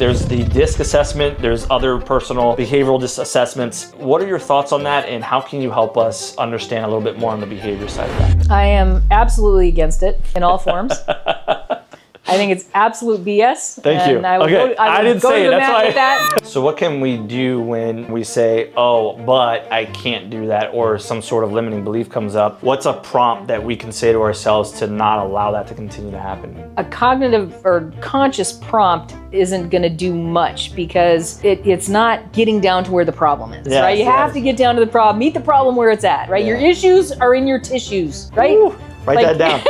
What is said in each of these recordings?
There's the DISC assessment, there's other personal behavioral assessments. What are your thoughts on that, and how can you help us understand a little bit more on the behavior side of that? I am absolutely against it in all forms. I think it's absolute BS. Thank you. I didn't say it. That's why. So what can we do when we say, oh, but I can't do that, or some sort of limiting belief comes up? What's a prompt that we can say to ourselves to not allow that to continue to happen? A cognitive or conscious prompt isn't going to do much because it's not getting down to where the problem is, right? You have to get down to the problem, meet the problem where it's at, right? Your issues are in your tissues, right? Ooh, write that down.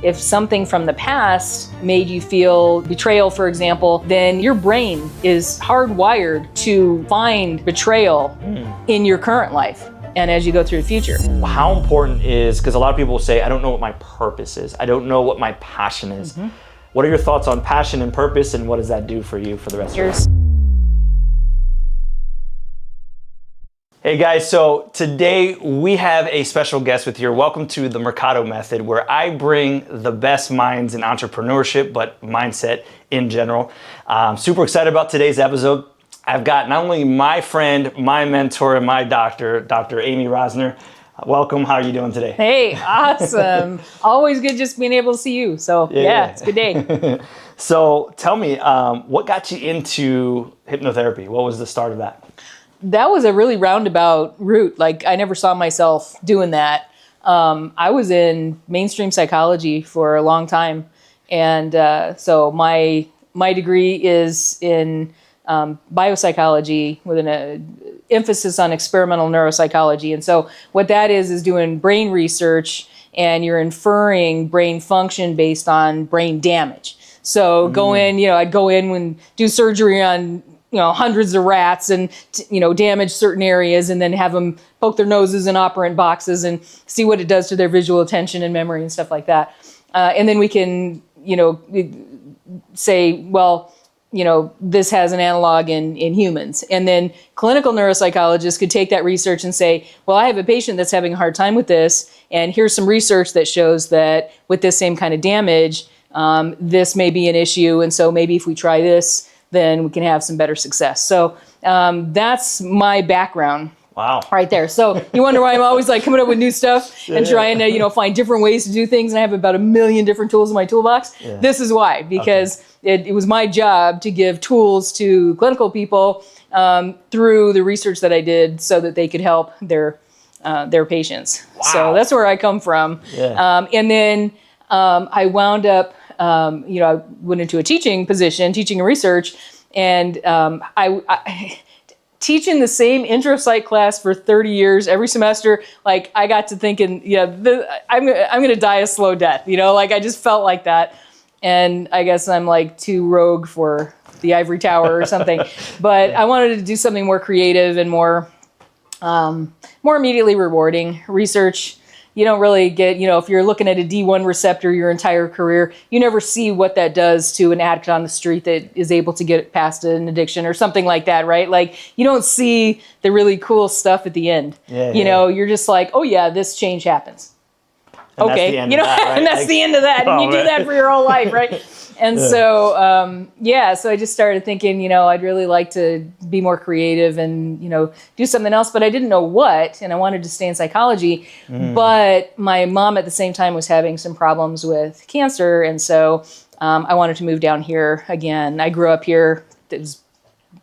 If something from the past made you feel betrayal, for example, then your brain is hardwired to find betrayal in your current life and as you go through the future. How important is, because a lot of people will say, I don't know what my purpose is. I don't know what my passion is. What are your thoughts on passion and purpose, and what does that do for you for the rest of your life? Hey guys, so today we have a special guest with here. Welcome to the Mercado Method, where I bring the best minds in entrepreneurship, but mindset in general. I'm super excited about today's episode. I've got not only my friend, my mentor, and my doctor, Dr. Amy Rosner. Welcome, how are you doing today? Hey, awesome. Always good just being able to see you. So yeah it's a good day. So tell me, what got you into hypnotherapy? What was the start of that? That was a really roundabout route. Like, I never saw myself doing that. I was in mainstream psychology for a long time. And so my degree is in biopsychology with an emphasis on experimental neuropsychology. And so what that is doing brain research, and you're inferring brain function based on brain damage. So I'd go in and do surgery on hundreds of rats and, damage certain areas, and then have them poke their noses in operant boxes and see what it does to their visual attention and memory and stuff like that. And then we can, say, well, this has an analog in humans. And then clinical neuropsychologists could take that research and say, well, I have a patient that's having a hard time with this, and here's some research that shows that with this same kind of damage, this may be an issue. And so maybe if we try this, then we can have some better success. So that's my background. Wow. Right there. So you wonder why I'm always like coming up with new stuff and trying to, find different ways to do things. And I have about 1 million different tools in my toolbox. Yeah. This is why, because it was my job to give tools to clinical people through the research that I did so that they could help their patients. Wow. So that's where I come from. Yeah. And then I wound up, I went into a teaching position, teaching and research, and I teaching the same intro psych class for 30 years every semester. Like, I got to thinking, I'm going to die a slow death. I just felt like that. And I guess I'm like too rogue for the ivory tower or something. But I wanted to do something more creative and more immediately rewarding. Research, you don't really get, if you're looking at a D1 receptor your entire career, you never see what that does to an addict on the street that is able to get past an addiction or something like that, right? Like, you don't see the really cool stuff at the end. You're just like, oh yeah, this change happens. And okay, that's the end of that, right? And that's the end of that. And you do that for your whole life, right? And so I just started thinking, I'd really like to be more creative and, do something else, but I didn't know what, and I wanted to stay in psychology. But my mom at the same time was having some problems with cancer, and so I wanted to move down here again. I grew up here, was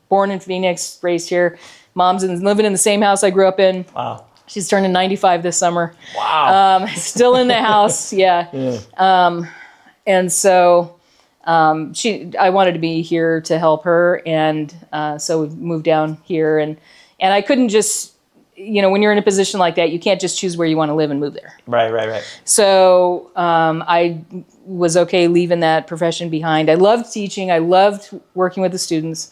born in Phoenix, raised here. Mom's living in the same house I grew up in. Wow. She's turning 95 this summer. Wow. Still in the house, yeah. And so I wanted to be here to help her, and so we moved down here, and I couldn't just, when you're in a position like that, you can't just choose where you want to live and move there. Right. So I was okay leaving that profession behind. I loved teaching. I loved working with the students.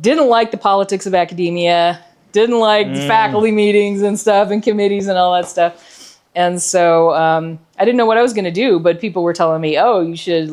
Didn't like the politics of academia. Didn't like faculty meetings and stuff and committees and all that stuff. And so I didn't know what I was going to do, but people were telling me, oh, you should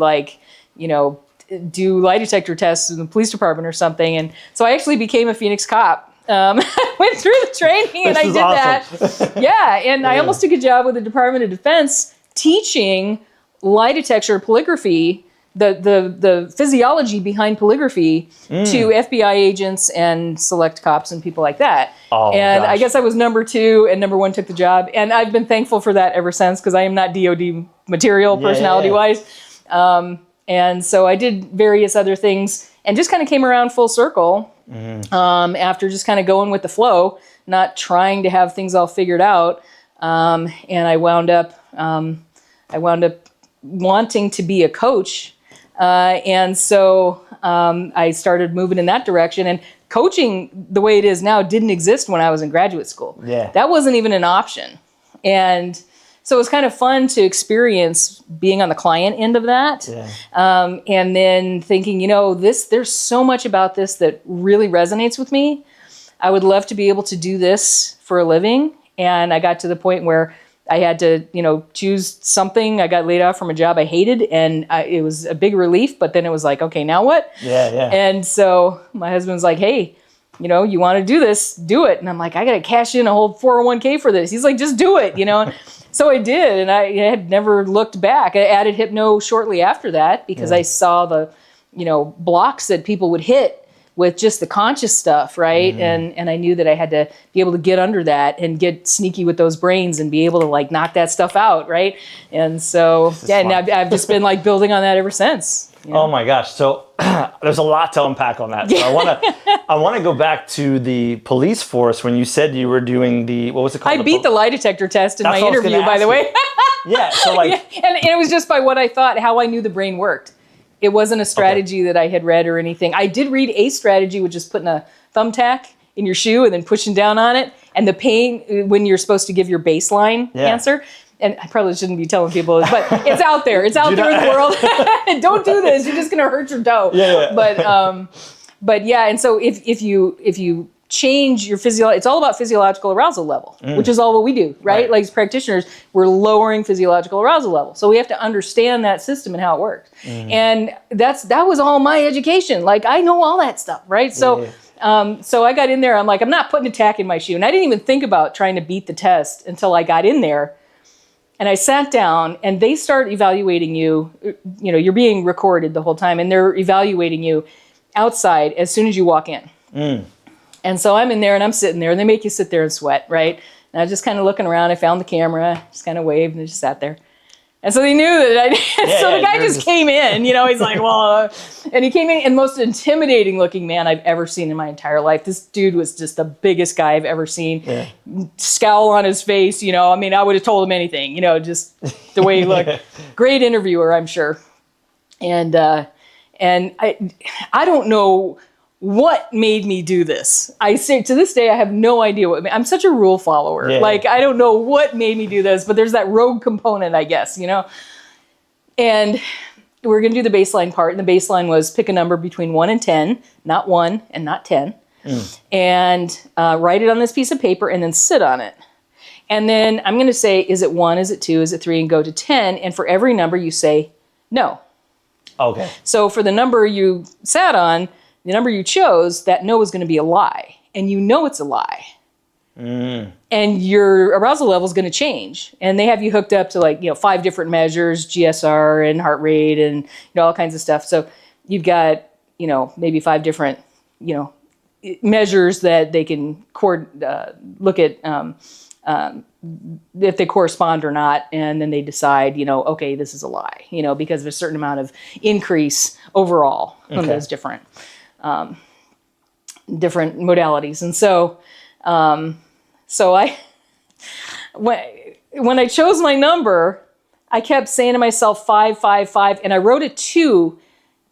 do lie detector tests in the police department or something. And so I actually became a Phoenix cop. I went through the training and I did that. Yeah. And I almost took a job with the Department of Defense teaching lie detector polygraphy the physiology behind polygraphy to FBI agents and select cops and people like that. Oh, and gosh. I guess I was number 2 and number 1 took the job. And I've been thankful for that ever since, because I am not DOD material personality-wise. And so I did various other things and just kind of came around full circle after just kind of going with the flow, not trying to have things all figured out. And I wound up wanting to be a coach. And so I started moving in that direction. And coaching the way it is now didn't exist when I was in graduate school. Yeah. That wasn't even an option. And so it was kind of fun to experience being on the client end of that. Yeah. And then thinking, there's so much about this that really resonates with me. I would love to be able to do this for a living. And I got to the point where I had to, choose something. I got laid off from a job I hated, and it was a big relief. But then it was like, okay, now what? Yeah. And so my husband's like, hey, you want to do this, do it. And I'm like, I got to cash in a whole 401k for this. He's like, just do it, So I did, and I had never looked back. I added hypno shortly after that because I saw the, blocks that people would hit with just the conscious stuff, right? And I knew that I had to be able to get under that and get sneaky with those brains and be able to like knock that stuff out, right? And so, and I've just been like building on that ever since. Oh my gosh. So there's a lot to unpack on that. So I want to go back to the police force when you said you were doing what was it called? I beat the lie detector test in That's my what I was interview, gonna by ask the you. way. Yeah. So like, and it was just by what I thought, how I knew the brain worked. It wasn't a strategy that I had read or anything. I did read a strategy, which is putting a thumbtack in your shoe and then pushing down on it. And the pain when you're supposed to give your baseline answer. And I probably shouldn't be telling people this, but it's out there. It's out there in the world. Don't do this. You're just going to hurt your toe. Yeah. But yeah. And so if you change your it's all about physiological arousal level, which is all what we do, right? Like as practitioners, we're lowering physiological arousal level. So we have to understand that system and how it works. And that was all my education. Like I know all that stuff, right? So so I got in there. I'm like, I'm not putting a tack in my shoe. And I didn't even think about trying to beat the test until I got in there. And I sat down and they start evaluating you. You're being recorded the whole time and they're evaluating you outside as soon as you walk in. And so I'm in there and I'm sitting there and they make you sit there and sweat, right? And I was just kind of looking around. I found the camera, just kind of waved and just sat there. And so they knew that so the guy just came in, he's like, well, and he came in and most intimidating looking man I've ever seen in my entire life. This dude was just the biggest guy I've ever seen. Yeah. Scowl on his face, I mean, I would have told him anything, just the way he looked. Great interviewer, I'm sure. And I don't know what made me do this. I say to this day, I have no idea I'm such a rule follower. Yeah. Like, I don't know what made me do this, but there's that rogue component, I guess, And we're going to do the baseline part. And the baseline was pick a number between 1 and 10, not 1 and not 10. And write it on this piece of paper and then sit on it. And then I'm going to say, is it 1, is it 2, is it 3, and go to 10. And for every number you say no. Okay. So for the number you sat on, the number you chose, that no is going to be a lie. And it's a lie. And your arousal level is going to change. And they have you hooked up to 5 different measures, GSR and heart rate and all kinds of stuff. So you've got, maybe 5 different, measures that they can look at if they correspond or not. And then they decide, okay, this is a lie, because of a certain amount of increase overall on those different modalities. And so, when I chose my number, I kept saying to myself 5, 5, 5, and I wrote a 2,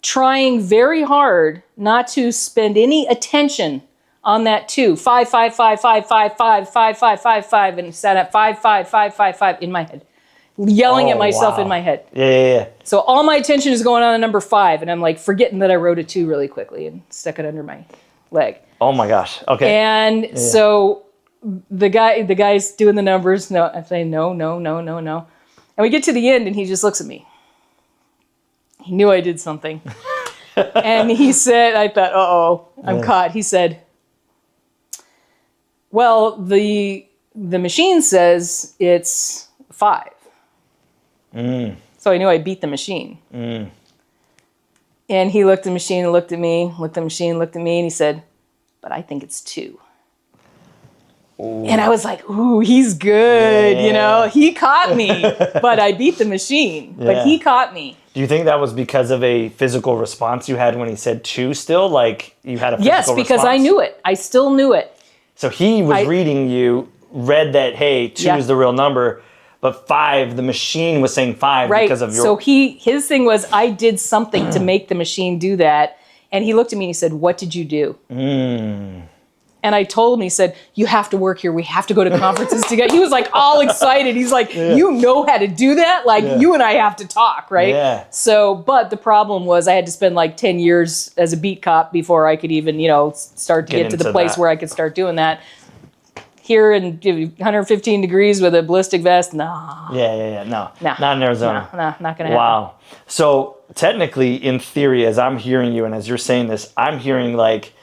trying very hard not to spend any attention on that 2. 5, 5, 5, 5, 5, 5, 5, 5, 5, 5, and sat at 5, 5, 5, 5, 5 in my head, yelling at myself in my head. Yeah. So all my attention is going on to number 5, and I'm like forgetting that I wrote a 2 really quickly and stuck it under my leg. Oh my gosh. Okay. And so the guy's doing the numbers. No, I'm saying no. And we get to the end and he just looks at me. He knew I did something. And he said, I thought, uh-oh, I'm caught. He said, well, the machine says it's 5. So I knew I beat the machine. And he looked at the machine and looked at me, looked at the machine, looked at me, and he said, but I think it's 2. Ooh. And I was like, ooh, he's good, you know? He caught me, but I beat the machine, but he caught me. Do you think that was because of a physical response you had when he said 2 still? Like you had a physical response? Yes, because I knew it. I still knew it. So he was reading you, read that, hey, 2 is the real number, but 5, the machine was saying 5 because of your... So his thing was, I did something to make the machine do that. And he looked at me and he said, what did you do? And I told him, he said, you have to work here. We have to go to conferences together. He was like all excited. He's like, you know how to do that? Like you and I have to talk, right? Yeah. So, but the problem was I had to spend like 10 years as a beat cop before I could even, start to get to the place where I could start doing that. Here in 115 degrees with a ballistic vest, no. No, not in Arizona. No, not gonna happen. Wow. So technically, in theory, as I'm hearing you and as you're saying this, I'm hearing like,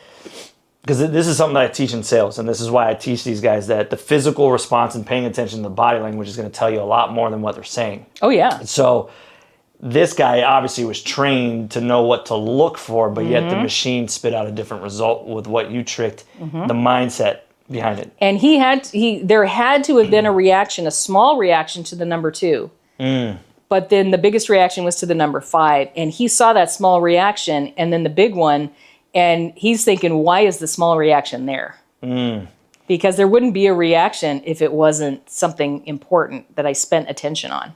because this is something that I teach in sales, and this is why I teach these guys that the physical response and paying attention to the body language is going to tell you a lot more than what they're saying. Oh, yeah. So this guy obviously was trained to know what to look for, but yet the machine spit out a different result with what you tricked, the mindset behind it. And there had to have been a reaction, a small reaction to the number 2. But then the biggest reaction was to the number 5. And he saw that small reaction and then the big one. And he's thinking, why is the small reaction there? Because there wouldn't be a reaction if it wasn't something important that I spent attention on,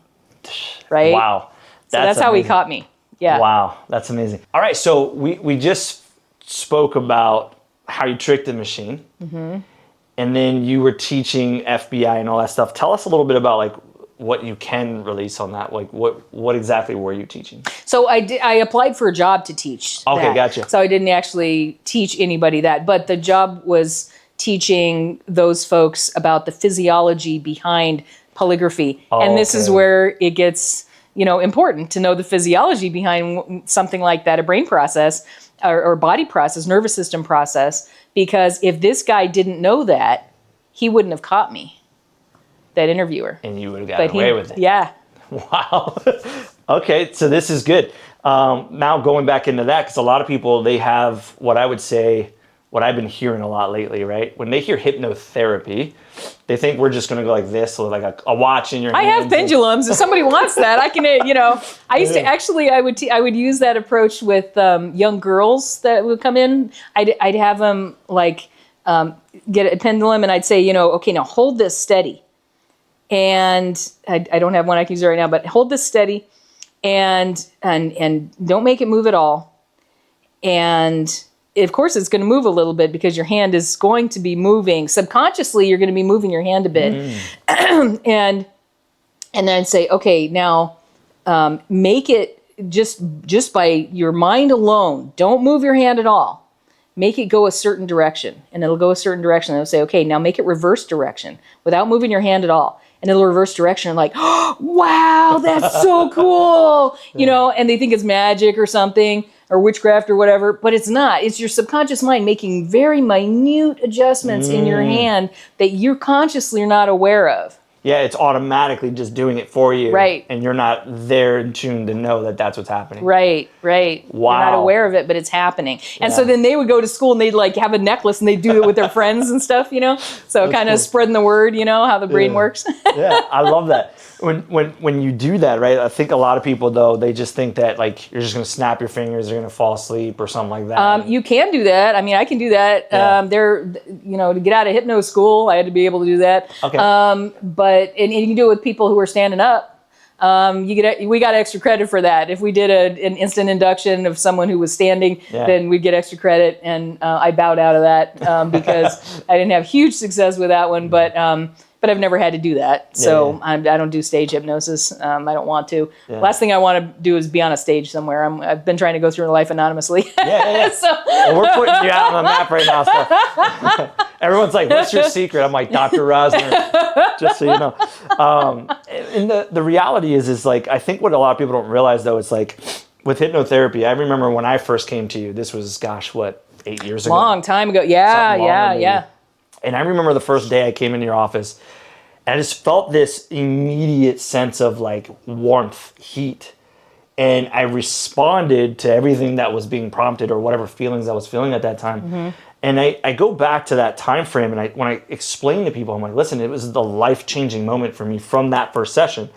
right? Wow. So that's how he caught me. Yeah. Wow, that's amazing. All right, so we just spoke about how you tricked the machine, and then you were teaching FBI and all that stuff. Tell us a little bit about like what you can release on that. Like what exactly were you teaching? So I applied for a job to teach that. Gotcha. So I didn't actually teach anybody that, but the job was teaching those folks about the physiology behind polygraphy. And this is where it gets, important to know the physiology behind something like that, a brain process or body process, nervous system process, because if this guy didn't know that, he wouldn't have caught me. That interviewer. And you would have gotten away with it. Yeah. Wow. Okay, so this is good. Now going back into that, because a lot of people, they have what I would say, what I've been hearing a lot lately, right? When they hear hypnotherapy, they think we're just going to go like this, with like a watch in your hand. I have pendulums. If somebody wants that, I can, I used to actually, I would use that approach with young girls that would come in. I'd have them like get a pendulum and I'd say, okay, now hold this steady. And I don't have one I can use right now, but hold this steady and don't make it move at all. And of course it's going to move a little bit because your hand is going to be moving. Subconsciously, you're going to be moving your hand a bit. And then say, okay, now make it just by your mind alone. Don't move your hand at all. Make it go a certain direction. And it'll go a certain direction. And it'll say, okay, now make it reverse direction without moving your hand at all. And it'll reverse direction. Like, oh, wow, that's so cool. And they think it's magic or something or witchcraft or whatever, but it's not. It's your subconscious mind making very minute adjustments in your hand that you're consciously not aware of. Yeah, it's automatically just doing it for you. Right. And you're not there in tune to know that that's what's happening. Right. Wow. You're not aware of it, but it's happening. And so then they would go to school and they'd like have a necklace and they'd do it with their friends and stuff, So kind of spreading the word, how the brain works. Yeah, I love that. When you do that, right, I think a lot of people, though, they just think that, like, you're just going to snap your fingers, you're going to fall asleep or something like that. You can do that. I mean, I can do that. Yeah. To get out of hypno school, I had to be able to do that. Okay. But you can do it with people who are standing up. We got extra credit for that. If we did an instant induction of someone who was standing, then we'd get extra credit. And I bowed out of that because I didn't have huge success with that one. But I've never had to do that. So I don't do stage hypnosis. I don't want to. Yeah. Last thing I want to do is be on a stage somewhere. I've been trying to go through life anonymously. Well, we're putting you out on the map right now. So. Everyone's like, what's your secret? I'm like, Dr. Rosner, just so you know. And the reality is like, I think what a lot of people don't realize, though, is like with hypnotherapy, I remember when I first came to you, this was, 8 years ago? Long time ago. Yeah. And I remember the first day I came into your office, and I just felt this immediate sense of like warmth, heat. and I responded to everything that was being prompted or whatever feelings I was feeling at that time. And I go back to that time frame, and when I explain to people, I'm like, listen, it was the life-changing moment for me from that first session.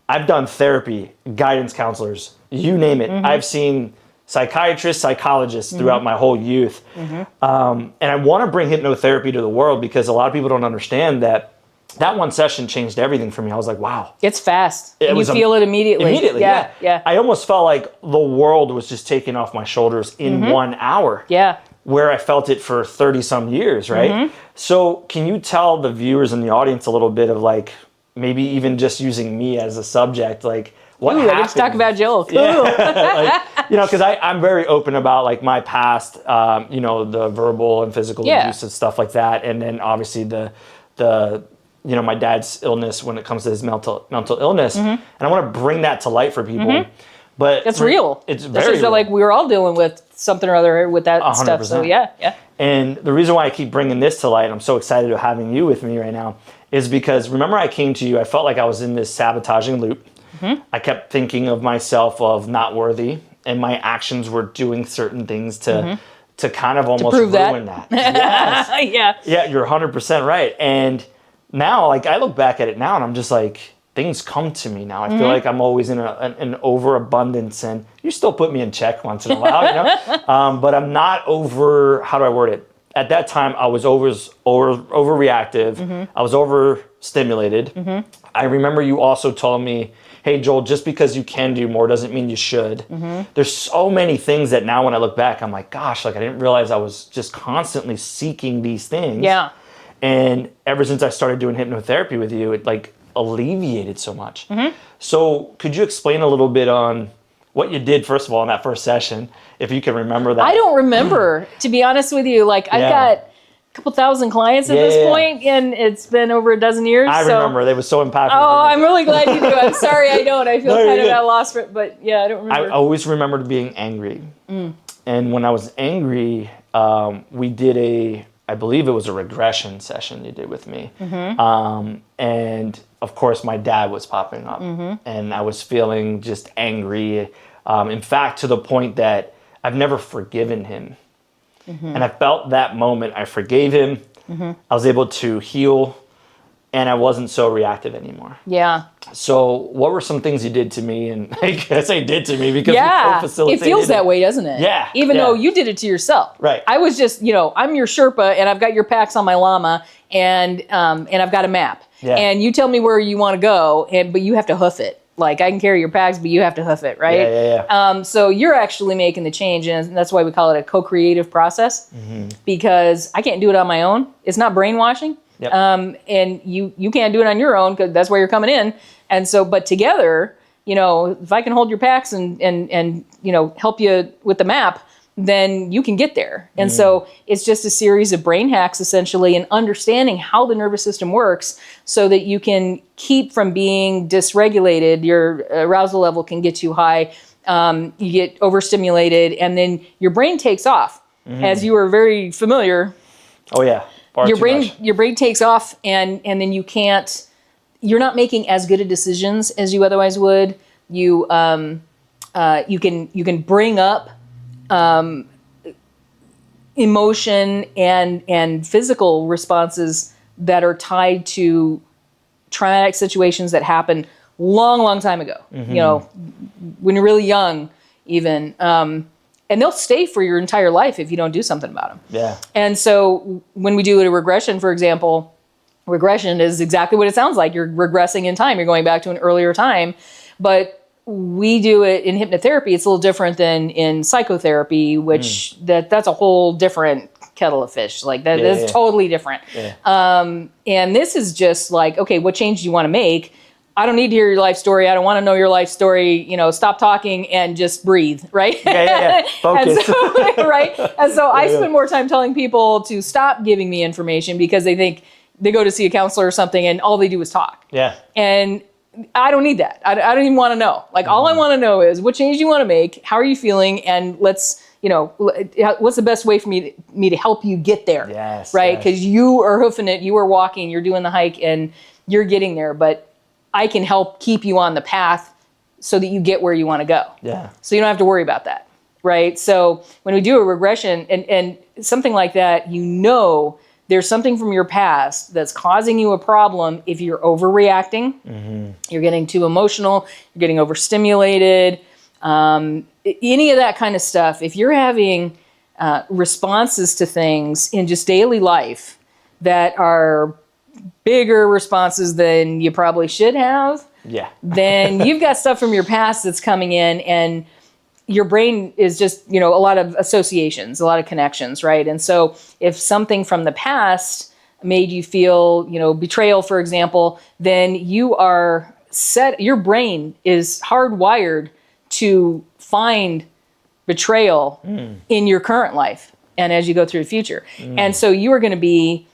I've done therapy, guidance counselors, you name it. I've seen psychiatrists, psychologists throughout my whole youth. And I want to bring hypnotherapy to the world because a lot of people don't understand that one session changed everything for me. I was like, wow. It's fast. You feel it immediately. Immediately, yeah. I almost felt like the world was just taken off my shoulders in 1 hour. Yeah. Where I felt it for 30 some years, right? So can you tell the viewers in the audience a little bit of like, maybe even just using me as a subject, like what happened? Let's talk about Joel. Cool. Yeah. Like, because I'm very open about like my past, the verbal and physical abuse and stuff like that. And then obviously the my dad's illness when it comes to his mental illness. And I want to bring that to light for people. But it's real. It's very real. Like we're all dealing with something or other with that 100%. Stuff. So yeah. And the reason why I keep bringing this to light, I'm so excited to having you with me right now, is because remember I came to you, I felt like I was in this sabotaging loop. I kept thinking of myself of not worthy, and my actions were doing certain things to kind of almost ruin that. Yes. Yeah, you're 100% right. And now, like I look back at it now, and I'm just like, things come to me now. I feel like I'm always in an overabundance, and you still put me in check once in a while, but I'm not over. How do I word it? At that time, I was overreactive. I was overstimulated. I remember you also told me, "Hey, Joel, just because you can do more doesn't mean you should." There's so many things that now, when I look back, I'm like, "Gosh, like I didn't realize I was just constantly seeking these things." Yeah. And ever since I started doing hypnotherapy with you, it like alleviated so much. So could you explain a little bit on what you did, first of all, in that first session, if you can remember that? I don't remember, to be honest with you. Like I've got a couple thousand clients at this point, and it's been over a dozen years. I remember. They were so impactful. Oh, I'm really glad you do. I'm sorry I don't. I feel kind of at a loss for it, but yeah, I don't remember. I always remembered being angry. And when I was angry, we did I believe it was a regression session you did with me. And of course, my dad was popping up, and I was feeling just angry. In fact, to the point that I've never forgiven him. And I felt that moment. I forgave him. I was able to heal, and I wasn't so reactive anymore. Yeah. So what were some things you did to me? And I guess I did to me because we it co-facilitated. feels that way, doesn't it? Yeah. Even though you did it to yourself. Right. I was just, I'm your Sherpa, and I've got your packs on my llama, and I've got a map. Yeah. And you tell me where you want to go, but you have to hoof it. Like I can carry your packs, but you have to hoof it, right? Yeah. So you're actually making the change, and that's why we call it a co-creative process, because I can't do it on my own. It's not brainwashing. Yep. And you can't do it on your own because that's why you're coming in. And so, but together, if I can hold your packs and help you with the map, then you can get there. And so it's just a series of brain hacks essentially, and understanding how the nervous system works so that you can keep from being dysregulated. Your arousal level can get too high. You get overstimulated, and then your brain takes off. As you are very familiar. Oh yeah. Your brain takes off, and then you're not making as good of decisions as you otherwise would. You can bring up emotion and physical responses that are tied to traumatic situations that happened long time ago. When you're really young, even. And they'll stay for your entire life if you don't do something about them. Yeah. And so when we do a regression, for example, regression is exactly what it sounds like. You're regressing in time. You're going back to an earlier time. But we do it in hypnotherapy. It's a little different than in psychotherapy, which that's a whole different kettle of fish. Like that is totally different. Yeah. And this is just like, okay, what change do you want to make? I don't need to hear your life story. I don't want to know your life story. Stop talking and just breathe, right? Yeah. Focus. And so, right? And so I spend more time telling people to stop giving me information because they think they go to see a counselor or something and all they do is talk. Yeah. And I don't need that. I don't even want to know. Like all I want to know is what change do you want to make? How are you feeling? And let's, what's the best way for me to help you get there? Yes. Right? Because you are hoofing it, you are walking, you're doing the hike, and you're getting there. But I can help keep you on the path so that you get where you want to go. Yeah. So you don't have to worry about that, right? So when we do a regression and something like that, there's something from your past that's causing you a problem if you're overreacting, you're getting too emotional, you're getting overstimulated, any of that kind of stuff. If you're having responses to things in just daily life that are bigger responses than you probably should have, then you've got stuff from your past that's coming in, and your brain is just, a lot of associations, a lot of connections, right? And so if something from the past made you feel, betrayal, for example, then your brain is hardwired to find betrayal in your current life and as you go through the future. And so you are going to be,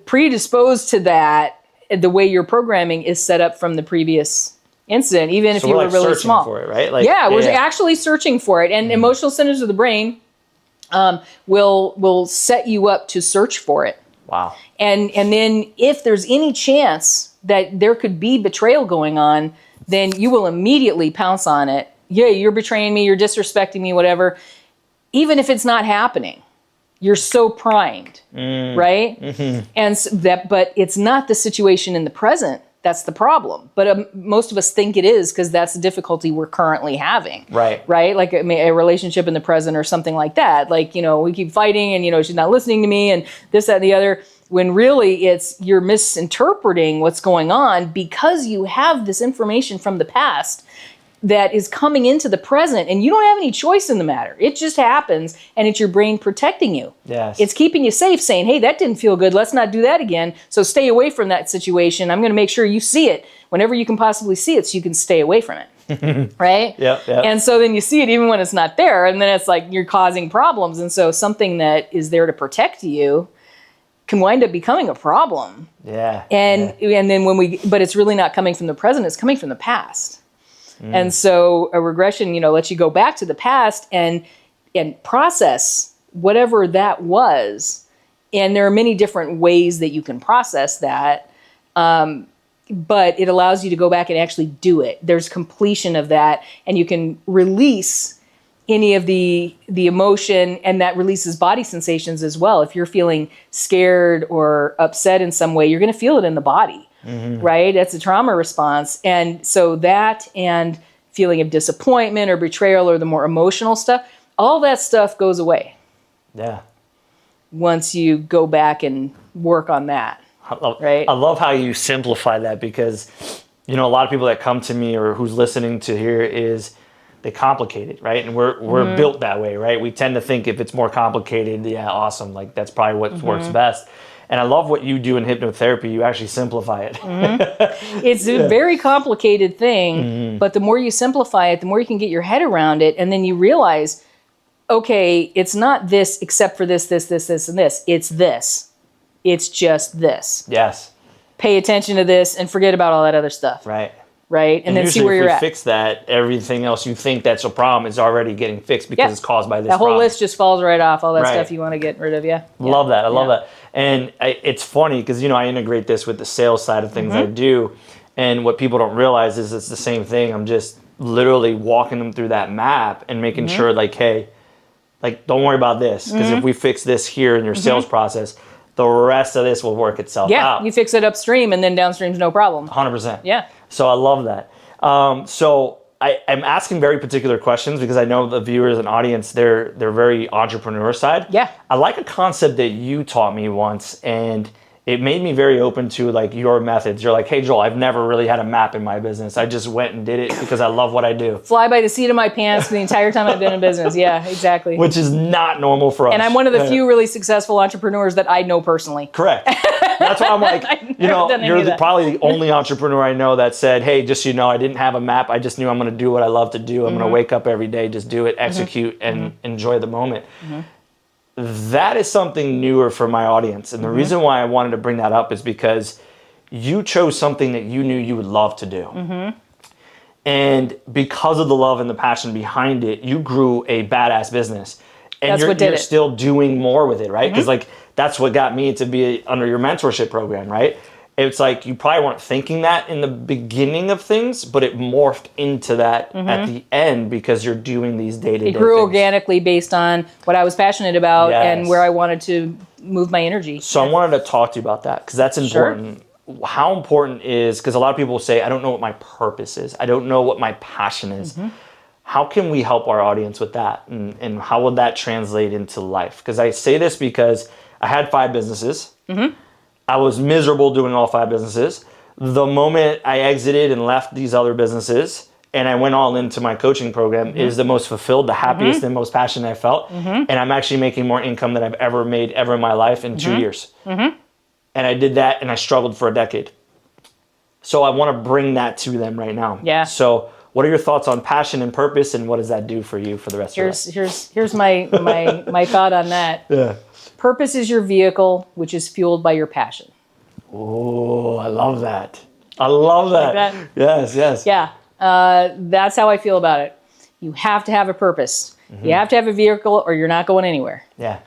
predisposed to that. The way your programming is set up from the previous incident, even if you were really small. For it, right? We're actually searching for it, and emotional centers of the brain will set you up to search for it. Wow. And then if there's any chance that there could be betrayal going on, then you will immediately pounce on it. Yeah, you're betraying me, you're disrespecting me, whatever. Even if it's not happening, you're so primed, right? And but it's not the situation in the present that's the problem. But most of us think it is, because that's the difficulty we're currently having. Right? Like a relationship in the present or something like that. Like, we keep fighting and, she's not listening to me and this, that, and the other. When really you're misinterpreting what's going on because you have this information from the past that is coming into the present, and you don't have any choice in the matter. It just happens, and it's your brain protecting you. Yes. It's keeping you safe, saying, hey, that didn't feel good. Let's not do that again. So stay away from that situation. I'm going to make sure you see it whenever you can possibly see it so you can stay away from it. Right? Yep. And so then you see it even when it's not there, and then it's like you're causing problems. And so something that is there to protect you can wind up becoming a problem. Yeah. And then but it's really not coming from the present, it's coming from the past. And so a regression, lets you go back to the past and process whatever that was. And there are many different ways that you can process that. But it allows you to go back and actually do it. There's completion of that, and you can release any of the emotion, and that releases body sensations as well. If you're feeling scared or upset in some way, you're going to feel it in the body. Right? That's a trauma response. And so that and feeling of disappointment or betrayal or the more emotional stuff, all that stuff goes away. Yeah. Once you go back and work on that. Right? I love how you simplify that, because, a lot of people that come to me or who's listening to here is they complicate it, right? And we're built that way, right? We tend to think if it's more complicated, awesome. Like that's probably what works best. And I love what you do in hypnotherapy. You actually simplify it. It's a very complicated thing, but the more you simplify it, the more you can get your head around it. And then you realize, okay, it's not this except for this, this, this, this, and this. It's this. It's just this. Yes. Pay attention to this and forget about all that other stuff. Right. Right? And then see where you're at. If we fix that, everything else you think that's a problem is already getting fixed because it's caused by this problem. That whole list just falls right off, all that stuff you want to get rid of, Love that. I love that. And it's funny because, I integrate this with the sales side of things I do. And what people don't realize is it's the same thing. I'm just literally walking them through that map and making sure, hey, don't worry about this. Because if we fix this here in your sales process, the rest of this will work itself out. Yeah, you fix it upstream and then downstream's no problem. 100%. Yeah. So I love that. So I'm asking very particular questions because I know the viewers and audience, they're very entrepreneur side. Yeah. I like a concept that you taught me once, and it made me very open to your methods. You're like, hey, Joel, I've never really had a map in my business. I just went and did it because I love what I do. Fly by the seat of my pants the entire time I've been in business. Yeah, exactly. Which is not normal for us. And I'm one of the few really successful entrepreneurs that I know personally. Correct. That's why I'm like, you're probably the only entrepreneur I know that said, hey, just so you know, I didn't have a map. I just knew I'm going to do what I love to do. I'm going to wake up every day, just do it, execute, and enjoy the moment. That is something newer for my audience. And the reason why I wanted to bring that up is because you chose something that you knew you would love to do. And because of the love and the passion behind it, you grew a badass business. And you're still doing more with it, right? Because that's what got me to be under your mentorship program, right? it's like you probably weren't thinking that in the beginning of things, but it morphed into that at the end because you're doing these day-to-day It grew things. organically based on what I was passionate about and Yes. where I wanted to move my energy. So I wanted to talk to you about that because that's important. How important is, because a lot of people say, I don't know what my purpose is. I don't know what my passion is. How can we help our audience with that? And how would that translate into life? Because I say this because I had 5 businesses. I was miserable doing all 5 businesses. The moment I exited and left these other businesses and I went all into my coaching program is the most fulfilled, the happiest and most passionate I felt. And I'm actually making more income than I've ever made ever in my life in 2 years. And I did that and I struggled for a decade. So I want to bring that to them right now. Yeah. So what are your thoughts on passion and purpose and what does that do for you for the rest of your life? Here's my thought on that. Yeah. Purpose is your vehicle, which is fueled by your passion. Oh, I love that. I love that. Like that? Yes, yes. Yeah, that's how I feel about it. You have to have a purpose. You have to have a vehicle or you're not going anywhere. Yeah.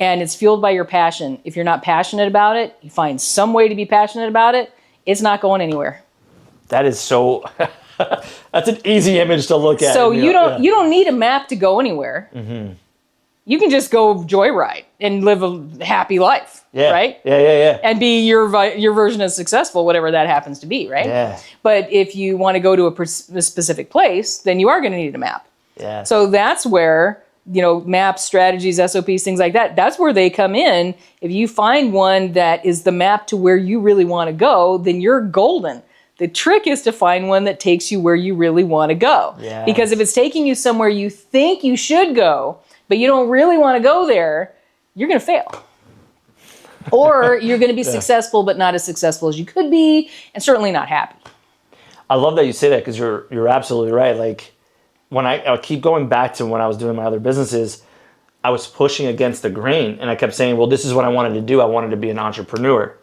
And it's fueled by your passion. If you're not passionate about it, you find some way to be passionate about it, it's not going anywhere. That is so, that's an easy image to look at. So you don't need a map to go anywhere. You can just go joyride and live a happy life, right? Yeah. And be your version of successful, whatever that happens to be, right? Yeah. But if you want to go to a specific place, then you are going to need a map. Yeah. So that's where, maps, strategies, SOPs, things like that, that's where they come in. If you find one that is the map to where you really want to go, then you're golden. The trick is to find one that takes you where you really want to go. Yes. Because if it's taking you somewhere you think you should go, but you don't really want to go there, you're going to fail. Or you're going to be successful, but not as successful as you could be, and certainly not happy. I love that you say that because you're absolutely right. Like when I keep going back to when I was doing my other businesses, I was pushing against the grain and I kept saying, well, this is what I wanted to do. I wanted to be an entrepreneur.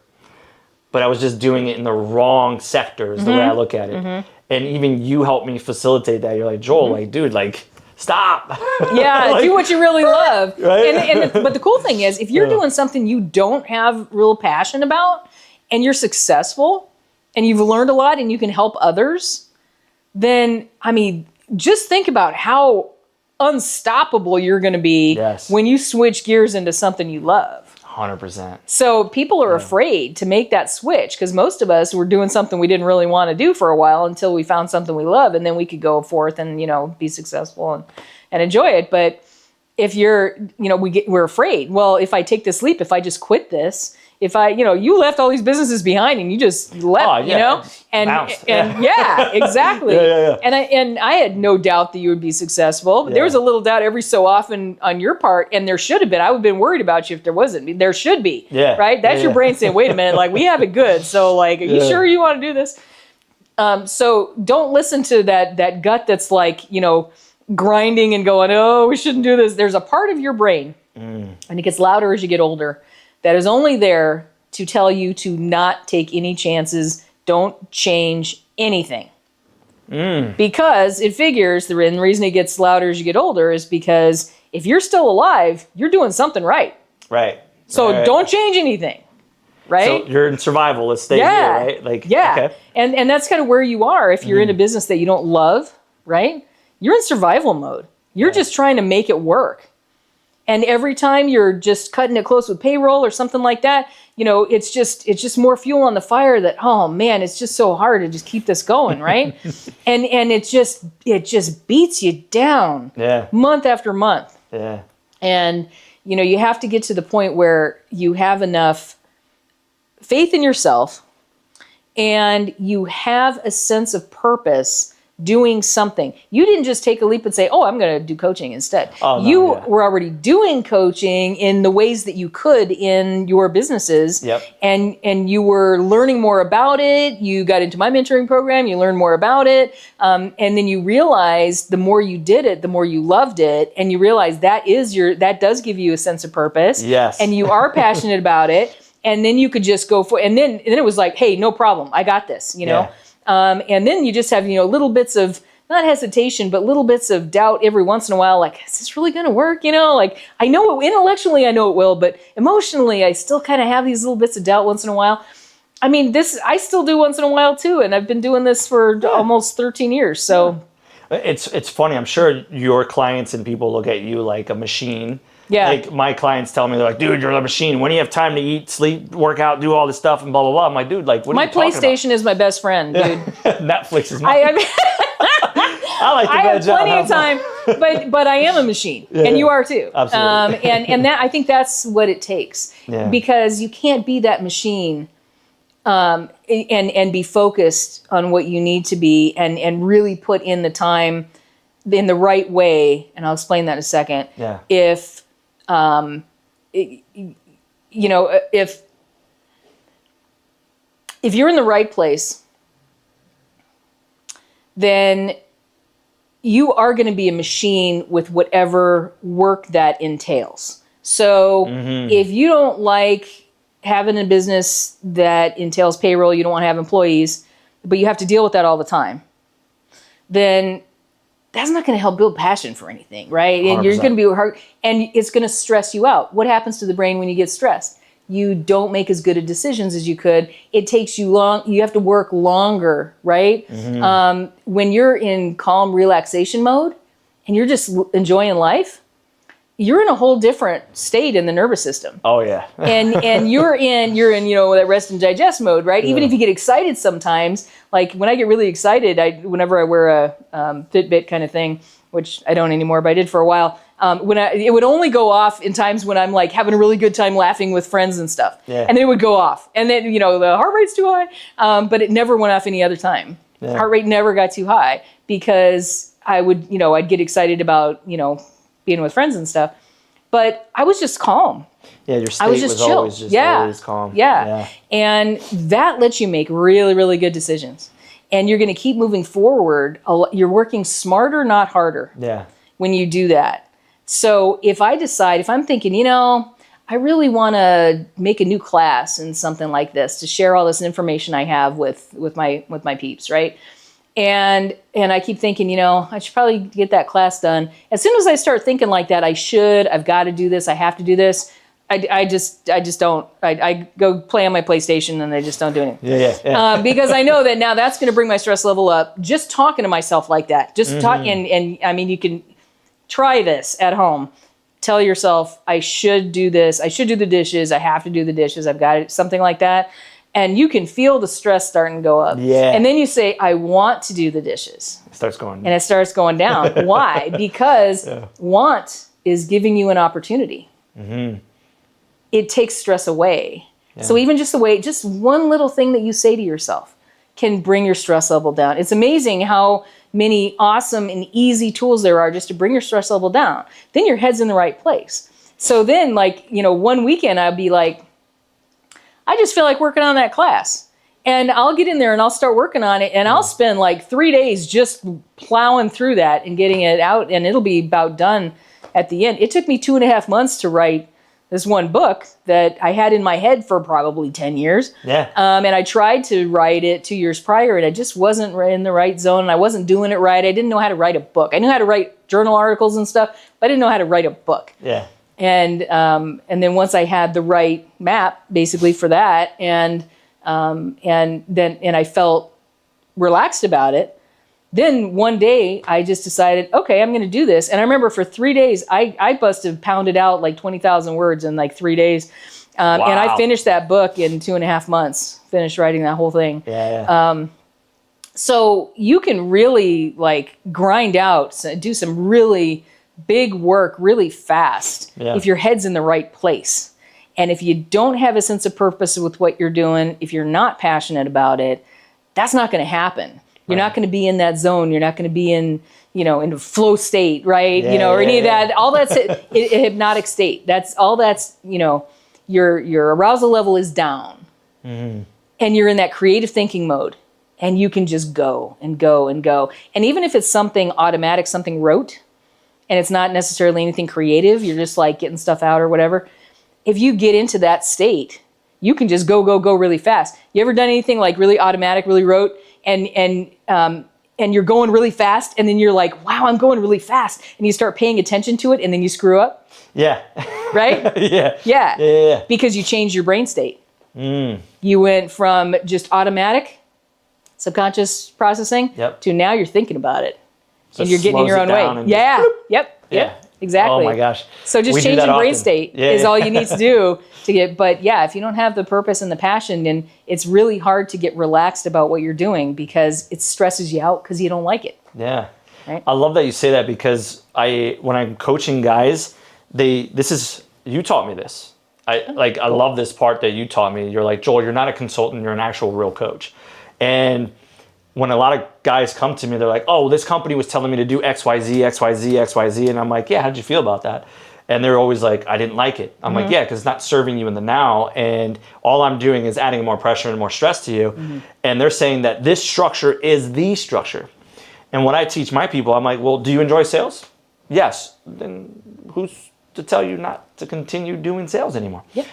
But I was just doing it in the wrong sectors, the way I look at it. And even you helped me facilitate that. You're like, Joel, like, dude, like, stop. Yeah, Like, do what you really love. Right? But the cool thing is, if you're doing something you don't have real passion about, and you're successful, and you've learned a lot, and you can help others, then, just think about how unstoppable you're going to be when you switch gears into something you love. 100%. So people are afraid to make that switch because most of us were doing something we didn't really want to do for a while until we found something we love, and then we could go forth and be successful and enjoy it. But if you're we're afraid. Well, if I take this leap, if I just quit this, if I you left all these businesses behind and you just left, and yeah, exactly. And I had no doubt that you would be successful, but there was a little doubt every so often on your part, and there should have been. I would have been worried about you if there wasn't. There should be, right? That's your brain saying, "Wait a minute, like we have it good, so like, are you sure you want to do this?" So don't listen to that gut that's like grinding and going, "Oh, we shouldn't do this." There's a part of your brain, and it gets louder as you get older, that is only there to tell you to not take any chances, don't change anything. Because it figures, the reason it gets louder as you get older is because if you're still alive, you're doing something right. Right. So don't change anything, right? So you're in survival, let's stay here, right? Like, okay. And that's kind of where you are if you're in a business that you don't love, right? You're in survival mode. You're just trying to make it work. And every time you're just cutting it close with payroll or something like that, it's just more fuel on the fire that, oh man, it's just so hard to just keep this going, right? and it just beats you down month after month. Yeah. And you have to get to the point where you have enough faith in yourself and you have a sense of purpose doing something. You didn't just take a leap and say, oh, I'm going to do coaching instead. You were already doing coaching in the ways that you could in your businesses. And you were learning more about it. You got into my mentoring program. You learned more about it. And then you realized the more you did it, the more you loved it. And you realize that does give you a sense of purpose. Yes. And you are passionate about it. And then you could just go for it. And then it was like, hey, no problem. I got this, and then you just have, little bits of, not hesitation, but little bits of doubt every once in a while, like, is this really going to work? Like, I know it, intellectually I know it will, but emotionally I still kind of have these little bits of doubt once in a while. I mean, I still do once in a while too, and I've been doing this for almost 13 years. So it's funny. I'm sure your clients and people look at you like a machine. Yeah. Like my clients tell me, they're like, dude, you're a machine. When do you have time to eat, sleep, work out, do all this stuff and blah, blah, blah. I'm like, dude, like, what are you talking about? My PlayStation is my best friend, dude. Netflix is my... I like to I have plenty of time, but I am a machine, and you are too. Absolutely. And that, I think that's what it takes, because you can't be that machine and be focused on what you need to be and really put in the time in the right way. And I'll explain that in a second. Yeah. If you're in the right place, then you are going to be a machine with whatever work that entails. So if you don't like having a business that entails payroll, you don't want to have employees, but you have to deal with that all the time, then that's not going to help build passion for anything, right? And 100%. you're going to be hard, and it's going to stress you out. What happens to the brain when you get stressed? You don't make as good of decisions as you could. It takes you long. You have to work longer, right? When you're in calm relaxation mode and you're just enjoying life, you're in a whole different state in the nervous system. Oh yeah. and you're in that rest and digest mode, right? Even if you get excited sometimes, like when I get really excited, whenever I wear a Fitbit kind of thing, which I don't anymore, but I did for a while. It would only go off in times when I'm like having a really good time laughing with friends and stuff. Yeah. And then it would go off. And then, the heart rate's too high. But it never went off any other time. Yeah. Heart rate never got too high because I would, I'd get excited about, being with friends and stuff. But I was just calm. Yeah, your state I was just chill. always just always calm. Yeah. And that lets you make really, really good decisions. And you're going to keep moving forward. You're working smarter, not harder. Yeah. When you do that. So if I'm thinking, I really want to make a new class in something like this to share all this information I have with my peeps, right? And I keep thinking, I should probably get that class done. As soon as I start thinking like that, I've got to do this, I have to do this. I just don't. I go play on my PlayStation and I just don't do anything. Yeah. Because I know that now that's going to bring my stress level up. Just talking to myself like that. Just talk, and I mean, you can try this at home. Tell yourself, I should do this. I should do the dishes. I have to do the dishes. I've got it. Something like that. And you can feel the stress starting to go up. Yeah. And then you say, I want to do the dishes. It starts going. And it starts going down. Why? Because want is giving you an opportunity. It takes stress away. Yeah. So even just one little thing that you say to yourself can bring your stress level down. It's amazing how many awesome and easy tools there are just to bring your stress level down. Then your head's in the right place. So then one weekend I'd be like, I just feel like working on that class. And I'll get in there and I'll start working on it. And I'll spend 3 days just plowing through that and getting it out. And it'll be about done at the end. It took me 2.5 months to write this one book that I had in my head for probably 10 years. Yeah. And I tried to write it 2 years prior, and I just wasn't in the right zone, and I wasn't doing it right. I didn't know how to write a book. I knew how to write journal articles and stuff, but I didn't know how to write a book. Yeah. And then once I had the right map, basically for that, and I felt relaxed about it. Then one day I just decided, okay, I'm going to do this. And I remember for 3 days, I must have pounded out 20,000 words in 3 days. Wow. And I finished that book in 2.5 months, finished writing that whole thing. Yeah. So you can really grind out, do some really big work really fast if your head's in the right place. And if you don't have a sense of purpose with what you're doing, if you're not passionate about it, that's not going to happen. You're not going to be in that zone. You're not going to be in a flow state, right? Or any of that. All that's a hypnotic state. Your arousal level is down. And you're in that creative thinking mode. And you can just go and go and go. And even if it's something automatic, something rote, and it's not necessarily anything creative, you're just getting stuff out or whatever. If you get into that state, you can just go really fast. You ever done anything really automatic, really rote, and you're going really fast, and then you're like, wow, I'm going really fast, and you start paying attention to it, and then you screw up? Yeah. Right? Yeah. Yeah. Because you change your brain state. You went from just automatic subconscious processing to now you're thinking about it. So and you're getting in your own way. Yeah. Yep. Exactly. Oh my gosh. So just changing brain state is all you need to do to get, but yeah, if you don't have the purpose and the passion, then it's really hard to get relaxed about what you're doing because it stresses you out because you don't like it. Yeah. Right? I love that you say that because when I'm coaching guys, you taught me this. I love this part that you taught me. You're like, Joel, you're not a consultant, you're an actual real coach. And when a lot of guys come to me, they're like, oh, this company was telling me to do XYZ, XYZ, XYZ. And I'm like, yeah, how'd you feel about that? And they're always like, I didn't like it. I'm like, yeah, because it's not serving you in the now. And all I'm doing is adding more pressure and more stress to you. And they're saying that this structure is the structure. And when I teach my people, I'm like, well, do you enjoy sales? Yes. Then who's to tell you not to continue doing sales anymore? Yeah.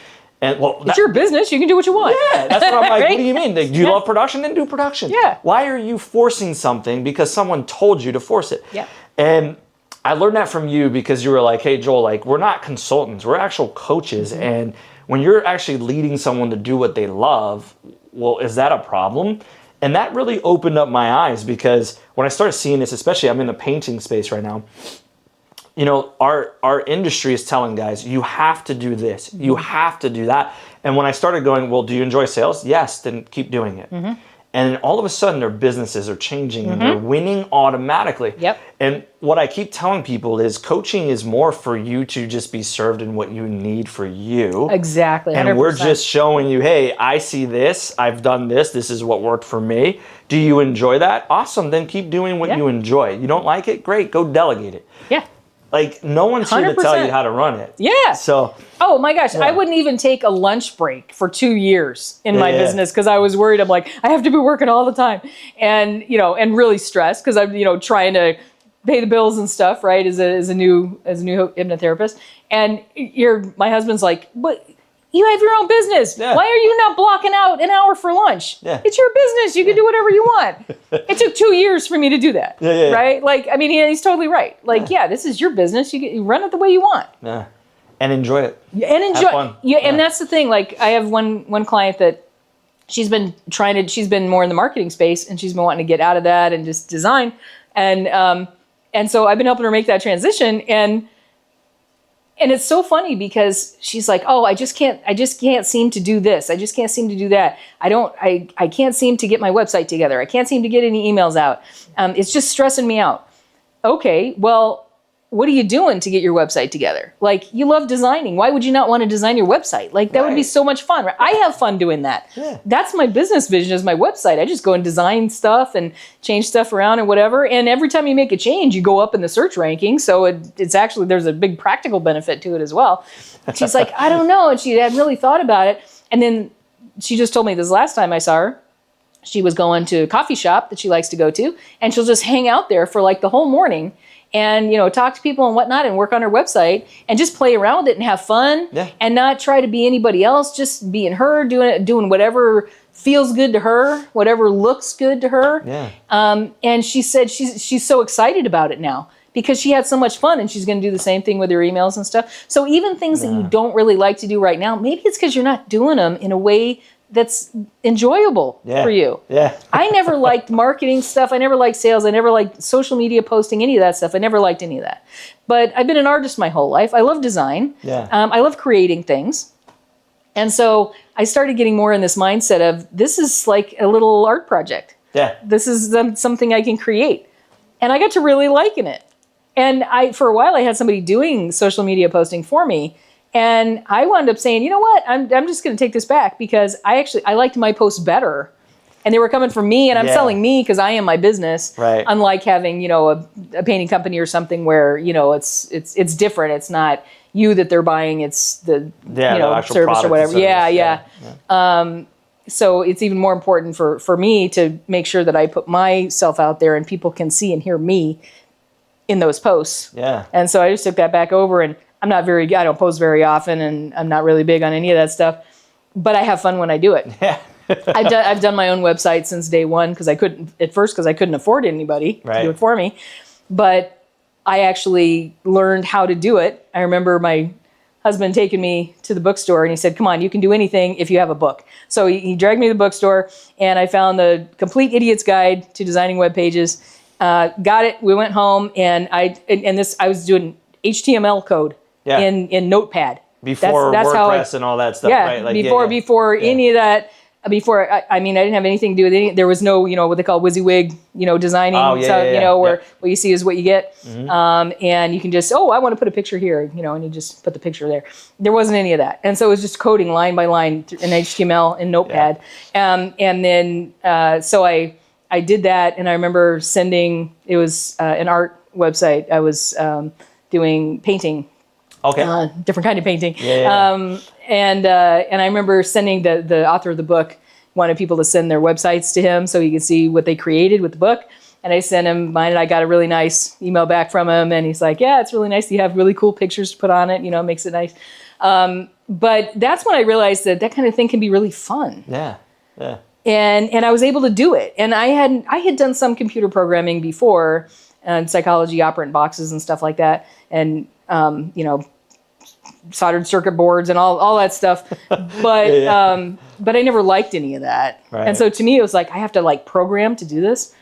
And it's your business. You can do what you want. Yeah, that's what I'm like. Right? What do you mean? Like, do you love production? Then do production. Yeah. Why are you forcing something because someone told you to force it? Yeah. And I learned that from you because you were like, hey, Joel, like, we're not consultants. We're actual coaches. And when you're actually leading someone to do what they love, well, is that a problem? And that really opened up my eyes because when I started seeing this, especially I'm in the painting space right now, you know, our industry is telling guys, you have to do this, you have to do that. And when I started going, well, do you enjoy sales? Yes, then keep doing it. And all of a sudden their businesses are changing and they're winning automatically. Yep. And what I keep telling people is coaching is more for you to just be served in what you need for you. Exactly. 100%. And we're just showing you, hey, I see this, I've done this is what worked for me. Do you enjoy that? Awesome, then keep doing what you enjoy. You don't like it? Great, go delegate it. Yeah. Like, no one's here to 100%. tell you how to run it. Yeah. So. Oh my gosh, I wouldn't even take a lunch break for 2 years in my business because I was worried. I'm like, I have to be working all the time, and and really stressed because I'm trying to pay the bills and stuff, right? As a new hypnotherapist, and my husband's like, but you have your own business. Yeah. Why are you not blocking out an hour for lunch? Yeah. It's your business. You can do whatever you want. It took 2 years for me to do that. Right? Like, I mean, he's totally right. Like, this is your business. You run it the way you want. Yeah. And enjoy it. And enjoy. Have fun. Yeah. And that's the thing. Like, I have one client that she's been more in the marketing space, and she's been wanting to get out of that and just design. And so I've been helping her make that transition. And it's so funny because she's like, oh, I just can't seem to do this. I just can't seem to do that. I can't seem to get my website together. I can't seem to get any emails out. It's just stressing me out. Okay, well, what are you doing to get your website together? Like, you love designing. Why would you not want to design your website? Like, that would be so much fun. Right? I have fun doing that. Yeah. That's my business vision, is my website. I just go and design stuff and change stuff around and whatever. And every time you make a change, you go up in the search ranking. So it's actually, there's a big practical benefit to it as well. She's like, I don't know. And she hadn't really thought about it. And then she just told me this last time I saw her, she was going to a coffee shop that she likes to go to, and she'll just hang out there for like the whole morning and talk to people and whatnot and work on her website and just play around with it and have fun and not try to be anybody else, just being her, doing whatever feels good to her, whatever looks good to her. Yeah. And she said she's so excited about it now because she had so much fun, and she's going to do the same thing with her emails and stuff. So even things that you don't really like to do right now, maybe it's because you're not doing them in a way that's enjoyable for you. Yeah. I never liked marketing stuff. I never liked sales. I never liked social media posting, any of that stuff. I never liked any of that. But I've been an artist my whole life. I love design. Yeah. I love creating things. And so I started getting more in this mindset of, this is like a little art project. Yeah. This is something I can create. And I got to really liking it. And for a while, I had somebody doing social media posting for me. And I wound up saying, you know what, I'm just going to take this back because I liked my posts better. And they were coming from me, and I'm selling me because I am my business. Right. Unlike having, a painting company or something where, it's different. It's not you that they're buying, it's the service or whatever. Yeah. So it's even more important for me to make sure that I put myself out there and people can see and hear me in those posts. Yeah. And so I just took that back over, and I don't post very often, and I'm not really big on any of that stuff, but I have fun when I do it. Yeah. I've done my own website since day one because I couldn't afford anybody to do it for me. But I actually learned how to do it. I remember my husband taken me to the bookstore and he said, come on, you can do anything if you have a book. So he dragged me to the bookstore and I found the Complete Idiot's Guide to Designing Web Pages. Got it. We went home and I was doing HTML code in Notepad. Before WordPress and all that stuff, right? Like, before any of that. Before, I mean, I didn't have anything to do with any. There was no, what they call WYSIWYG, designing. What you see is what you get. And you can just, I want to put a picture here, and you just put the picture there. There wasn't any of that. And so it was just coding line by line in HTML and Notepad. And then, so I did that, and I remember sending, it was an art website. I was doing painting. Okay. Different kind of painting. And I remember sending the author of the book, wanted people to send their websites to him so he could see what they created with the book. And I sent him mine, and I got a really nice email back from him. And he's like, yeah, it's really nice. You have really cool pictures to put on it. It makes it nice. But that's when I realized that kind of thing can be really fun. Yeah. And I was able to do it. And I had done some computer programming before, and psychology, operant boxes and stuff like that. And, soldered circuit boards and all that stuff. But but I never liked any of that. Right. And so to me, it was like, I have to program to do this.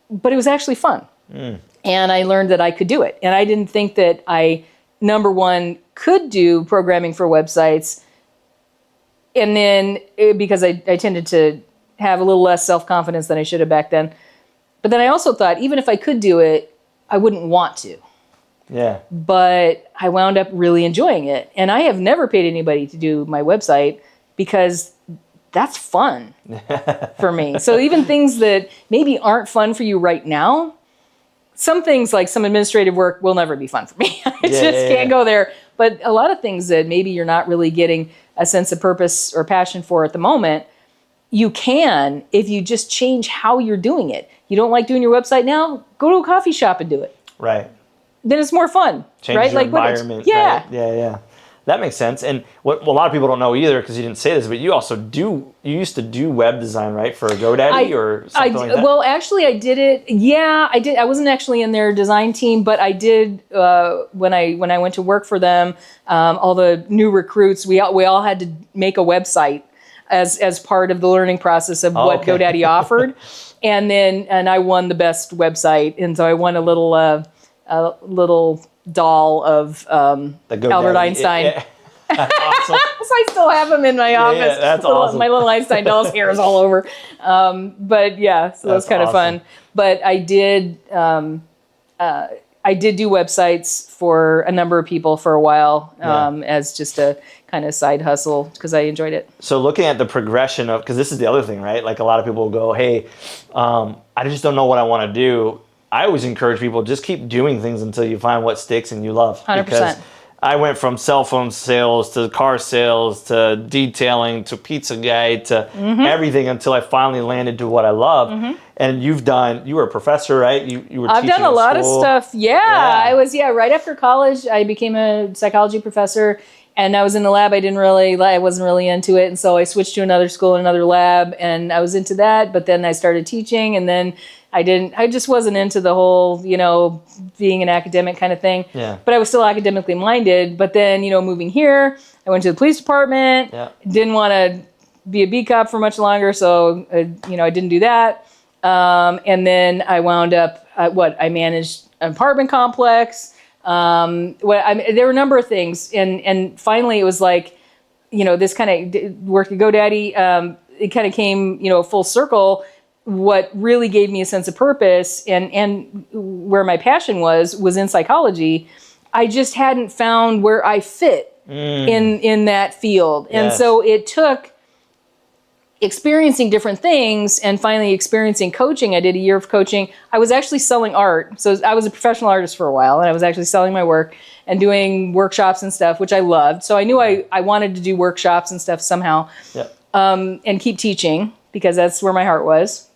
But it was actually fun. And I learned that I could do it. And I didn't think that I, number one, could do programming for websites. And then because I tended to have a little less self-confidence than I should have back then. But then I also thought, even if I could do it, I wouldn't want to. Yeah. But I wound up really enjoying it. And I have never paid anybody to do my website because that's fun for me. So even things that maybe aren't fun for you right now, some things like some administrative work will never be fun for me. I can't go there. But a lot of things that maybe you're not really getting a sense of purpose or passion for at the moment, you can if you just change how you're doing it. You don't like doing your website now? Go to a coffee shop and do it. Right. Then it's more fun. Change your environment. Right? Yeah. That makes sense. And what a lot of people don't know either, because you didn't say this, but you used to do web design, right, for GoDaddy or something like that? Well, actually, I did it. Yeah, I did. I wasn't actually in their design team, but I did when I went to work for them. All the new recruits, we all had to make a website as part of the learning process of what GoDaddy offered, and I won the best website, and so I won a little doll of Albert Einstein. Awesome. So I still have him in my office. Yeah, that's awesome. My little Einstein doll's hair is all over. But yeah, so that's kind of fun. But I did do websites for a number of people for a while as just a kind of side hustle because I enjoyed it. So looking at the progression of, because this is the other thing, right? Like a lot of people will go, hey, I just don't know what I want to do. I always encourage people, just keep doing things until you find what sticks and you love. 100%. Because I went from cell phone sales to car sales to detailing to pizza guy to everything until I finally landed to what I love. And you were a professor, right? You were I've teaching done a lot of stuff. Yeah. I was, right after college, I became a psychology professor. And I was in the lab. I wasn't really into it. And so I switched to another school, another lab, and I was into that. But then I started teaching, and then I just wasn't into the whole, being an academic kind of thing. Yeah. But I was still academically minded. But then, moving here, I went to the police department. Yeah. Didn't want to be a B cop for much longer. So, I didn't do that. And then I wound up, I managed an apartment complex. There were a number of things, and finally it was like, this kind of work at GoDaddy. It kind of came, full circle. What really gave me a sense of purpose and where my passion was in psychology. I just hadn't found where I fit in that field, and so it took experiencing different things and finally experiencing coaching. I did a year of coaching. I was actually selling art. So I was a professional artist for a while, and I was actually selling my work and doing workshops and stuff, which I loved. So I knew I wanted to do workshops and stuff somehow, and keep teaching because that's where my heart was.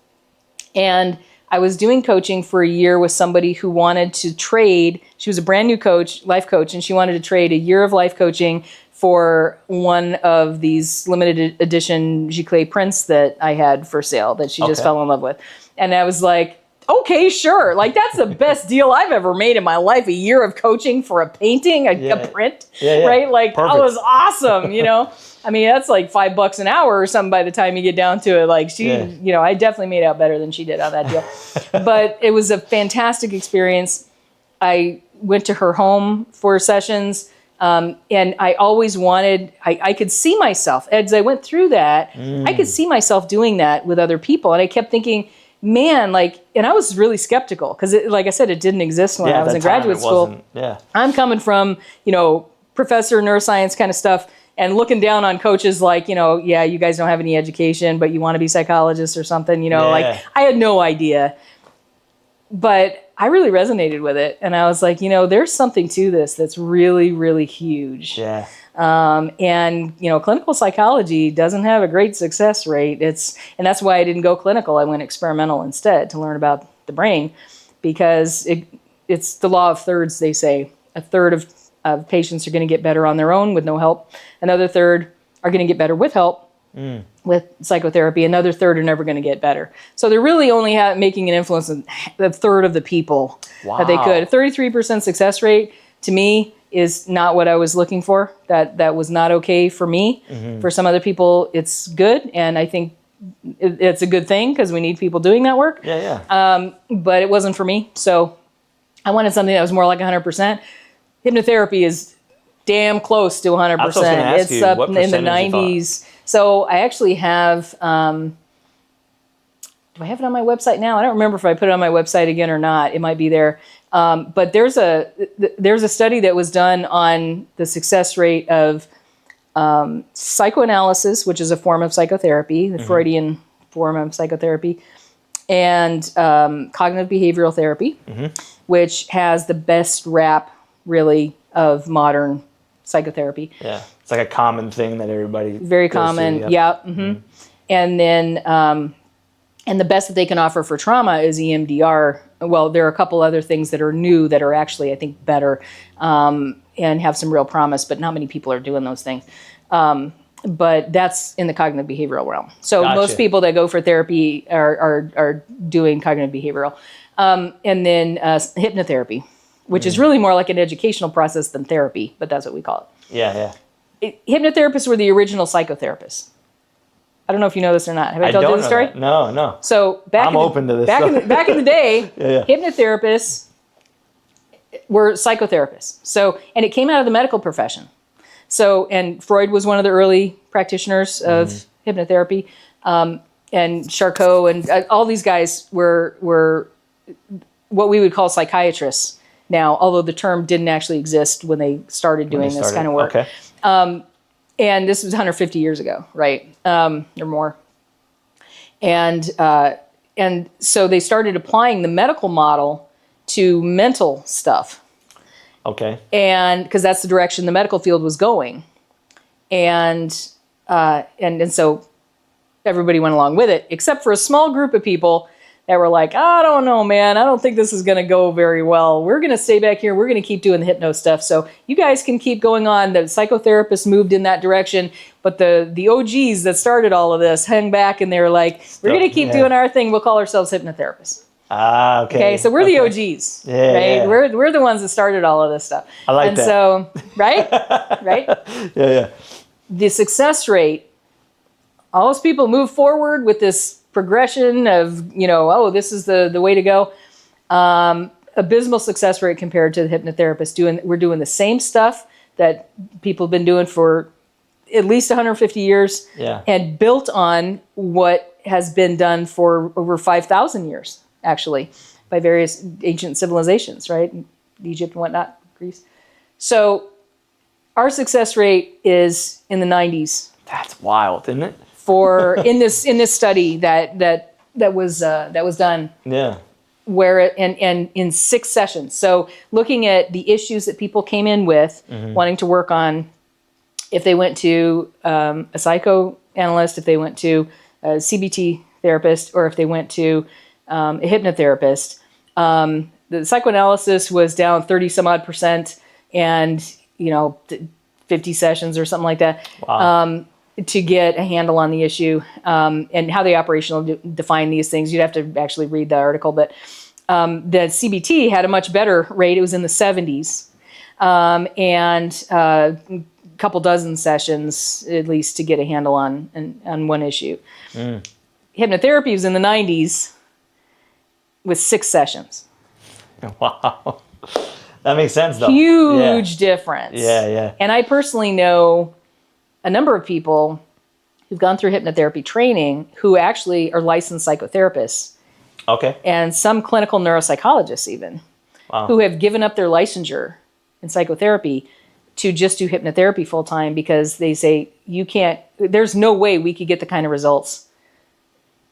And I was doing coaching for a year with somebody who wanted to trade. She was a brand new coach, life coach, and she wanted to trade a year of life coaching for one of these limited edition giclée prints that I had for sale that she just fell in love with. And I was like, okay, sure. Like, that's the best deal I've ever made in my life. A year of coaching for a painting, a print, right? Like, Perfect. that was awesome, you know? I mean, that's like $5 an hour or something by the time you get down to it. Like, she, you know, I definitely made out better than she did on that deal. But it was a fantastic experience. I went to her home for sessions. And I always wanted, I could see myself, as I went through that, I could see myself doing that with other people. And I kept thinking, man, like, and I was really skeptical because, like I said, it didn't exist when I was in graduate school. I'm coming from, you know, professor neuroscience kind of stuff and looking down on coaches like, you know, yeah, you guys don't have any education, but you want to be psychologists or something, you know, like I had no idea. But I really resonated with it. And I was like, you know, there's something to this that's really, really huge. And, you know, clinical psychology doesn't have a great success rate. And that's why I didn't go clinical. I went experimental instead to learn about the brain, because it's the law of thirds, they say. A third of patients are going to get better on their own with no help. Another third are going to get better with help. With psychotherapy, another third are never going to get better. So they're really only making an influence on a third of the people that they could. A 33% success rate, to me, is not what I was looking for. That was not okay for me. For some other people, it's good, and I think it's a good thing because we need people doing that work. But it wasn't for me, so I wanted something that was more like 100%. Hypnotherapy is damn close to 100%. It's up in the 90s. So I actually have, do I have it on my website now? I don't remember if I put it on my website again or not. It might be there. But there's a study that was done on the success rate of psychoanalysis, which is a form of psychotherapy, the Freudian form of psychotherapy, and cognitive behavioral therapy, which has the best rap, really, of modern psychotherapy. It's like a common thing that everybody very common and then and the best that they can offer for trauma is EMDR. Well, there are a couple other things that are new that are actually, I think, better and have some real promise, but not many people are doing those things. But that's in the cognitive behavioral realm. So most people that go for therapy are doing cognitive behavioral. And then hypnotherapy, which is really more like an educational process than therapy, but that's what we call it. Hypnotherapists were the original psychotherapists. I don't know if you know this or not. Have I told you the story? No. So back open to this. Back in the day, hypnotherapists were psychotherapists. So, and it came out of the medical profession. So, and Freud was one of the early practitioners of hypnotherapy, and Charcot and all these guys were what we would call psychiatrists now, although the term didn't actually exist when they started doing this kind of work. And this was 150 years ago, right? Or more. And so they started applying the medical model to mental stuff. And because that's the direction the medical field was going. And so everybody went along with it, except for a small group of people that were like, I don't know, man. I don't think this is going to go very well. We're going to stay back here. We're going to keep doing the hypno stuff. So you guys can keep going on. The psychotherapists moved in that direction. But the OGs that started all of this hung back and they were like, we're going to keep doing our thing. We'll call ourselves hypnotherapists. Okay, so we're the OGs, right? We're the ones that started all of this stuff. I like that. And so, right? The success rate, all those people move forward with this progression of, this is the way to go. Abysmal success rate compared to the hypnotherapist. We're doing the same stuff that people have been doing for at least 150 years and built on what has been done for over 5,000 years, actually, by various ancient civilizations, right? Egypt and whatnot, Greece. So our success rate is in the 90s. That's wild, isn't it? In this study that was done. Where and in 6 sessions. So looking at the issues that people came in with, wanting to work on, if they went to a psychoanalyst, if they went to a CBT therapist, or if they went to a hypnotherapist, the psychoanalysis was down 30 some odd %, and 50 sessions or something like that. to get a handle on the issue, and how they operational define these things. You'd have to actually read the article, but the CBT had a much better rate. It was in the 70s, and a couple dozen sessions at least to get a handle on one issue. Hypnotherapy was in the 90s with 6 sessions. Wow. That makes sense, though. Huge difference. Yeah. And I personally know a number of people who've gone through hypnotherapy training who actually are licensed psychotherapists. Okay. And some clinical neuropsychologists even, who have given up their licensure in psychotherapy to just do hypnotherapy full time because they say, there's no way we could get the kind of results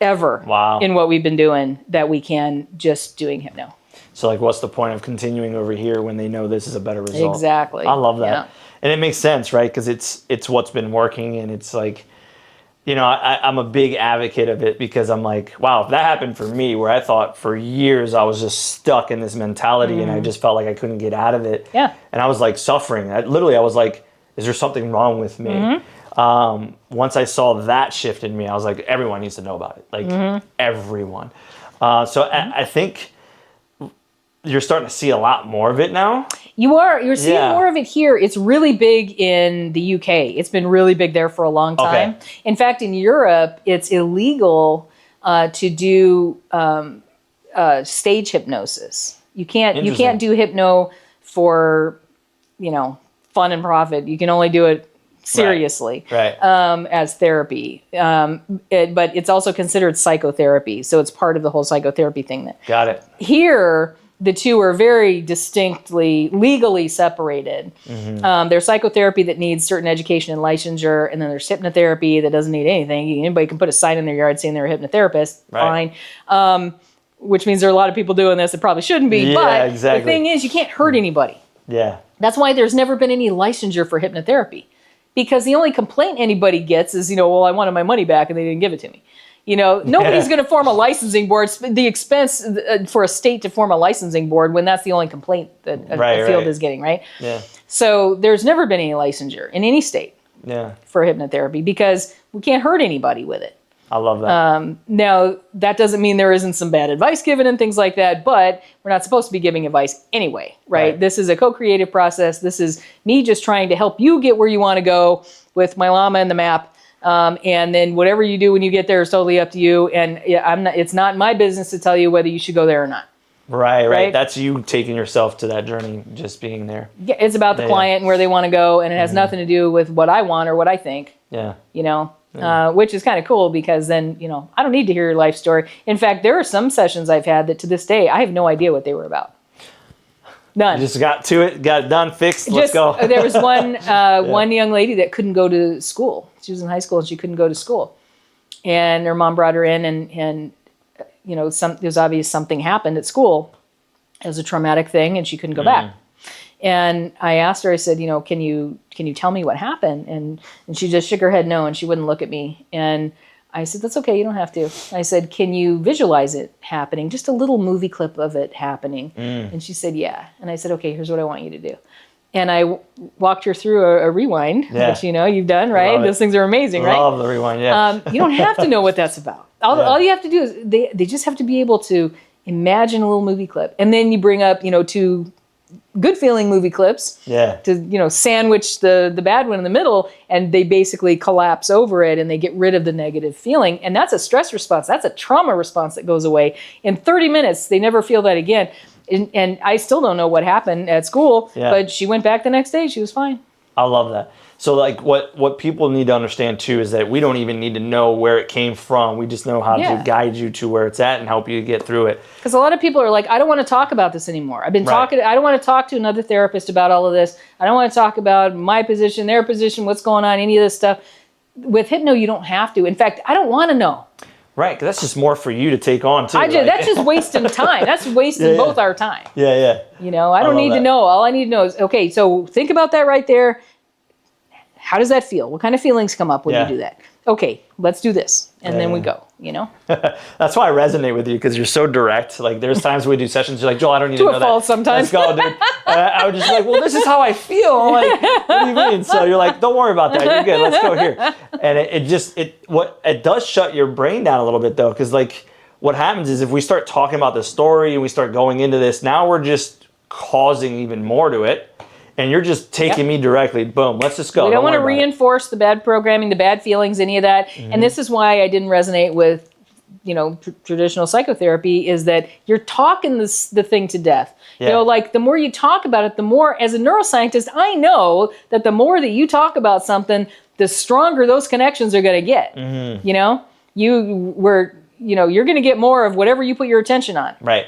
ever in what we've been doing that we can just doing hypno. So like, what's the point of continuing over here when they know this is a better result? Exactly. I love that. Yeah. And it makes sense, right? Because it's what's been working, and it's like, I'm a big advocate of it because I'm like, wow, if that happened for me, where I thought for years I was just stuck in this mentality and I just felt like I couldn't get out of it. Yeah. And I was like suffering. I was like, is there something wrong with me? Once I saw that shift in me, I was like, everyone needs to know about it. Like everyone. I think you're starting to see a lot more of it now. You're seeing more of it here. It's really big in the UK. It's been really big there for a long time. Okay. In fact, in Europe, it's illegal to do stage hypnosis. You can't do hypno for fun and profit. You can only do it seriously, right. As therapy. But it's also considered psychotherapy, so it's part of the whole psychotherapy thing. Got it. Here, the two are very distinctly legally separated. There's psychotherapy that needs certain education and licensure, and then there's hypnotherapy that doesn't need anything. Anybody can put a sign in their yard saying they're a hypnotherapist, fine. Which means there are a lot of people doing this that probably shouldn't be. But the thing is, you can't hurt anybody. Yeah. That's why there's never been any licensure for hypnotherapy. Because the only complaint anybody gets is, well, I wanted my money back and they didn't give it to me. Nobody's going to form a licensing board. The expense for a state to form a licensing board when that's the only complaint that a field is getting, right? Yeah. So there's never been any licensure in any state for hypnotherapy because we can't hurt anybody with it. I love that. Now, that doesn't mean there isn't some bad advice given and things like that, but we're not supposed to be giving advice anyway, right? This is a co-creative process. This is me just trying to help you get where you want to go with my llama and the map. And then whatever you do when you get there is totally up to you. And it's not my business to tell you whether you should go there or not. Right. That's you taking yourself to that journey, just being there. Yeah, it's about the client and where they want to go. And it has nothing to do with what I want or what I think. Yeah. Which is kind of cool because then, I don't need to hear your life story. In fact, there are some sessions I've had that to this day, I have no idea what they were about. None. You just got to it, got it done, fixed, let's go. There was one young lady that couldn't go to school. She was in high school and she couldn't go to school. And her mom brought her in and there's obvious something happened at school. It was a traumatic thing and she couldn't go back. And I asked her, I said, can you tell me what happened? And she just shook her head no, and she wouldn't look at me. And I said, that's okay, you don't have to. I said, can you visualize it happening? Just a little movie clip of it happening. And she said, yeah. And I said, okay, here's what I want you to do. And I walked her through a rewind, which you've done, right? Those things are amazing, right? Love the rewind, yeah. You don't have to know what that's about. All you have to do is they just have to be able to imagine a little movie clip. And then you bring up, 2 good feeling movie clips to sandwich the bad one in the middle, and they basically collapse over it and they get rid of the negative feeling. And that's a stress response. That's a trauma response that goes away. In 30 minutes, they never feel that again. And I still don't know what happened at school, but she went back the next day. She was fine. I love that. So like what people need to understand too is that we don't even need to know where it came from. We just know how to guide you to where it's at and help you get through it. Because a lot of people are like, I don't want to talk about this anymore. I've been talking, I don't want to talk to another therapist about all of this. I don't want to talk about my position, their position, what's going on, any of this stuff. With hypno, you don't have to. In fact, I don't want to know. Right, because that's just more for you to take on too. That's just wasting time. That's wasting both our time. Yeah. I don't need to know. All I need to know is, okay, so think about that right there. How does that feel? What kind of feelings come up when you do that? Okay, let's do this. And then we go. you know? That's why I resonate with you, because you're so direct. Like, there's times we do sessions, you're like, Joel, I don't need to know To a fault that. sometimes. Let's go, dude. I was just like, well, this is how I feel. I'm like, what do you mean? So you're like, don't worry about that. You're good. Let's go here. And it does shut your brain down a little bit, though, because like what happens is if we start talking about the story and we start going into this, now we're just causing even more to it. And you're just taking me directly. Boom, let's just go. We don't want to reinforce the bad programming, the bad feelings, any of that. Mm-hmm. And this is why I didn't resonate with, traditional psychotherapy, is that you're talking the thing to death. Yeah. Like the more you talk about it, the more, as a neuroscientist, I know that the more that you talk about something, the stronger those connections are going to get. Mm-hmm. You're going to get more of whatever you put your attention on. Right.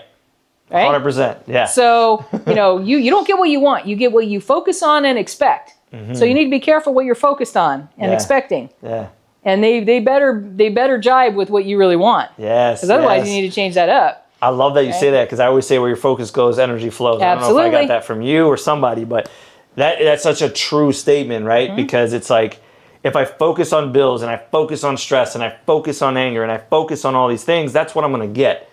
Right? 100%. Yeah. So, you don't get what you want. You get what you focus on and expect. Mm-hmm. So you need to be careful what you're focused on and expecting. Yeah. And they better jibe with what you really want. Yes. Because otherwise you need to change that up. I love that you say that, because I always say where your focus goes, energy flows. Absolutely. I don't know if I got that from you or somebody, but that's such a true statement, right? Mm-hmm. Because it's like, if I focus on bills and I focus on stress and I focus on anger and I focus on all these things, that's what I'm going to get.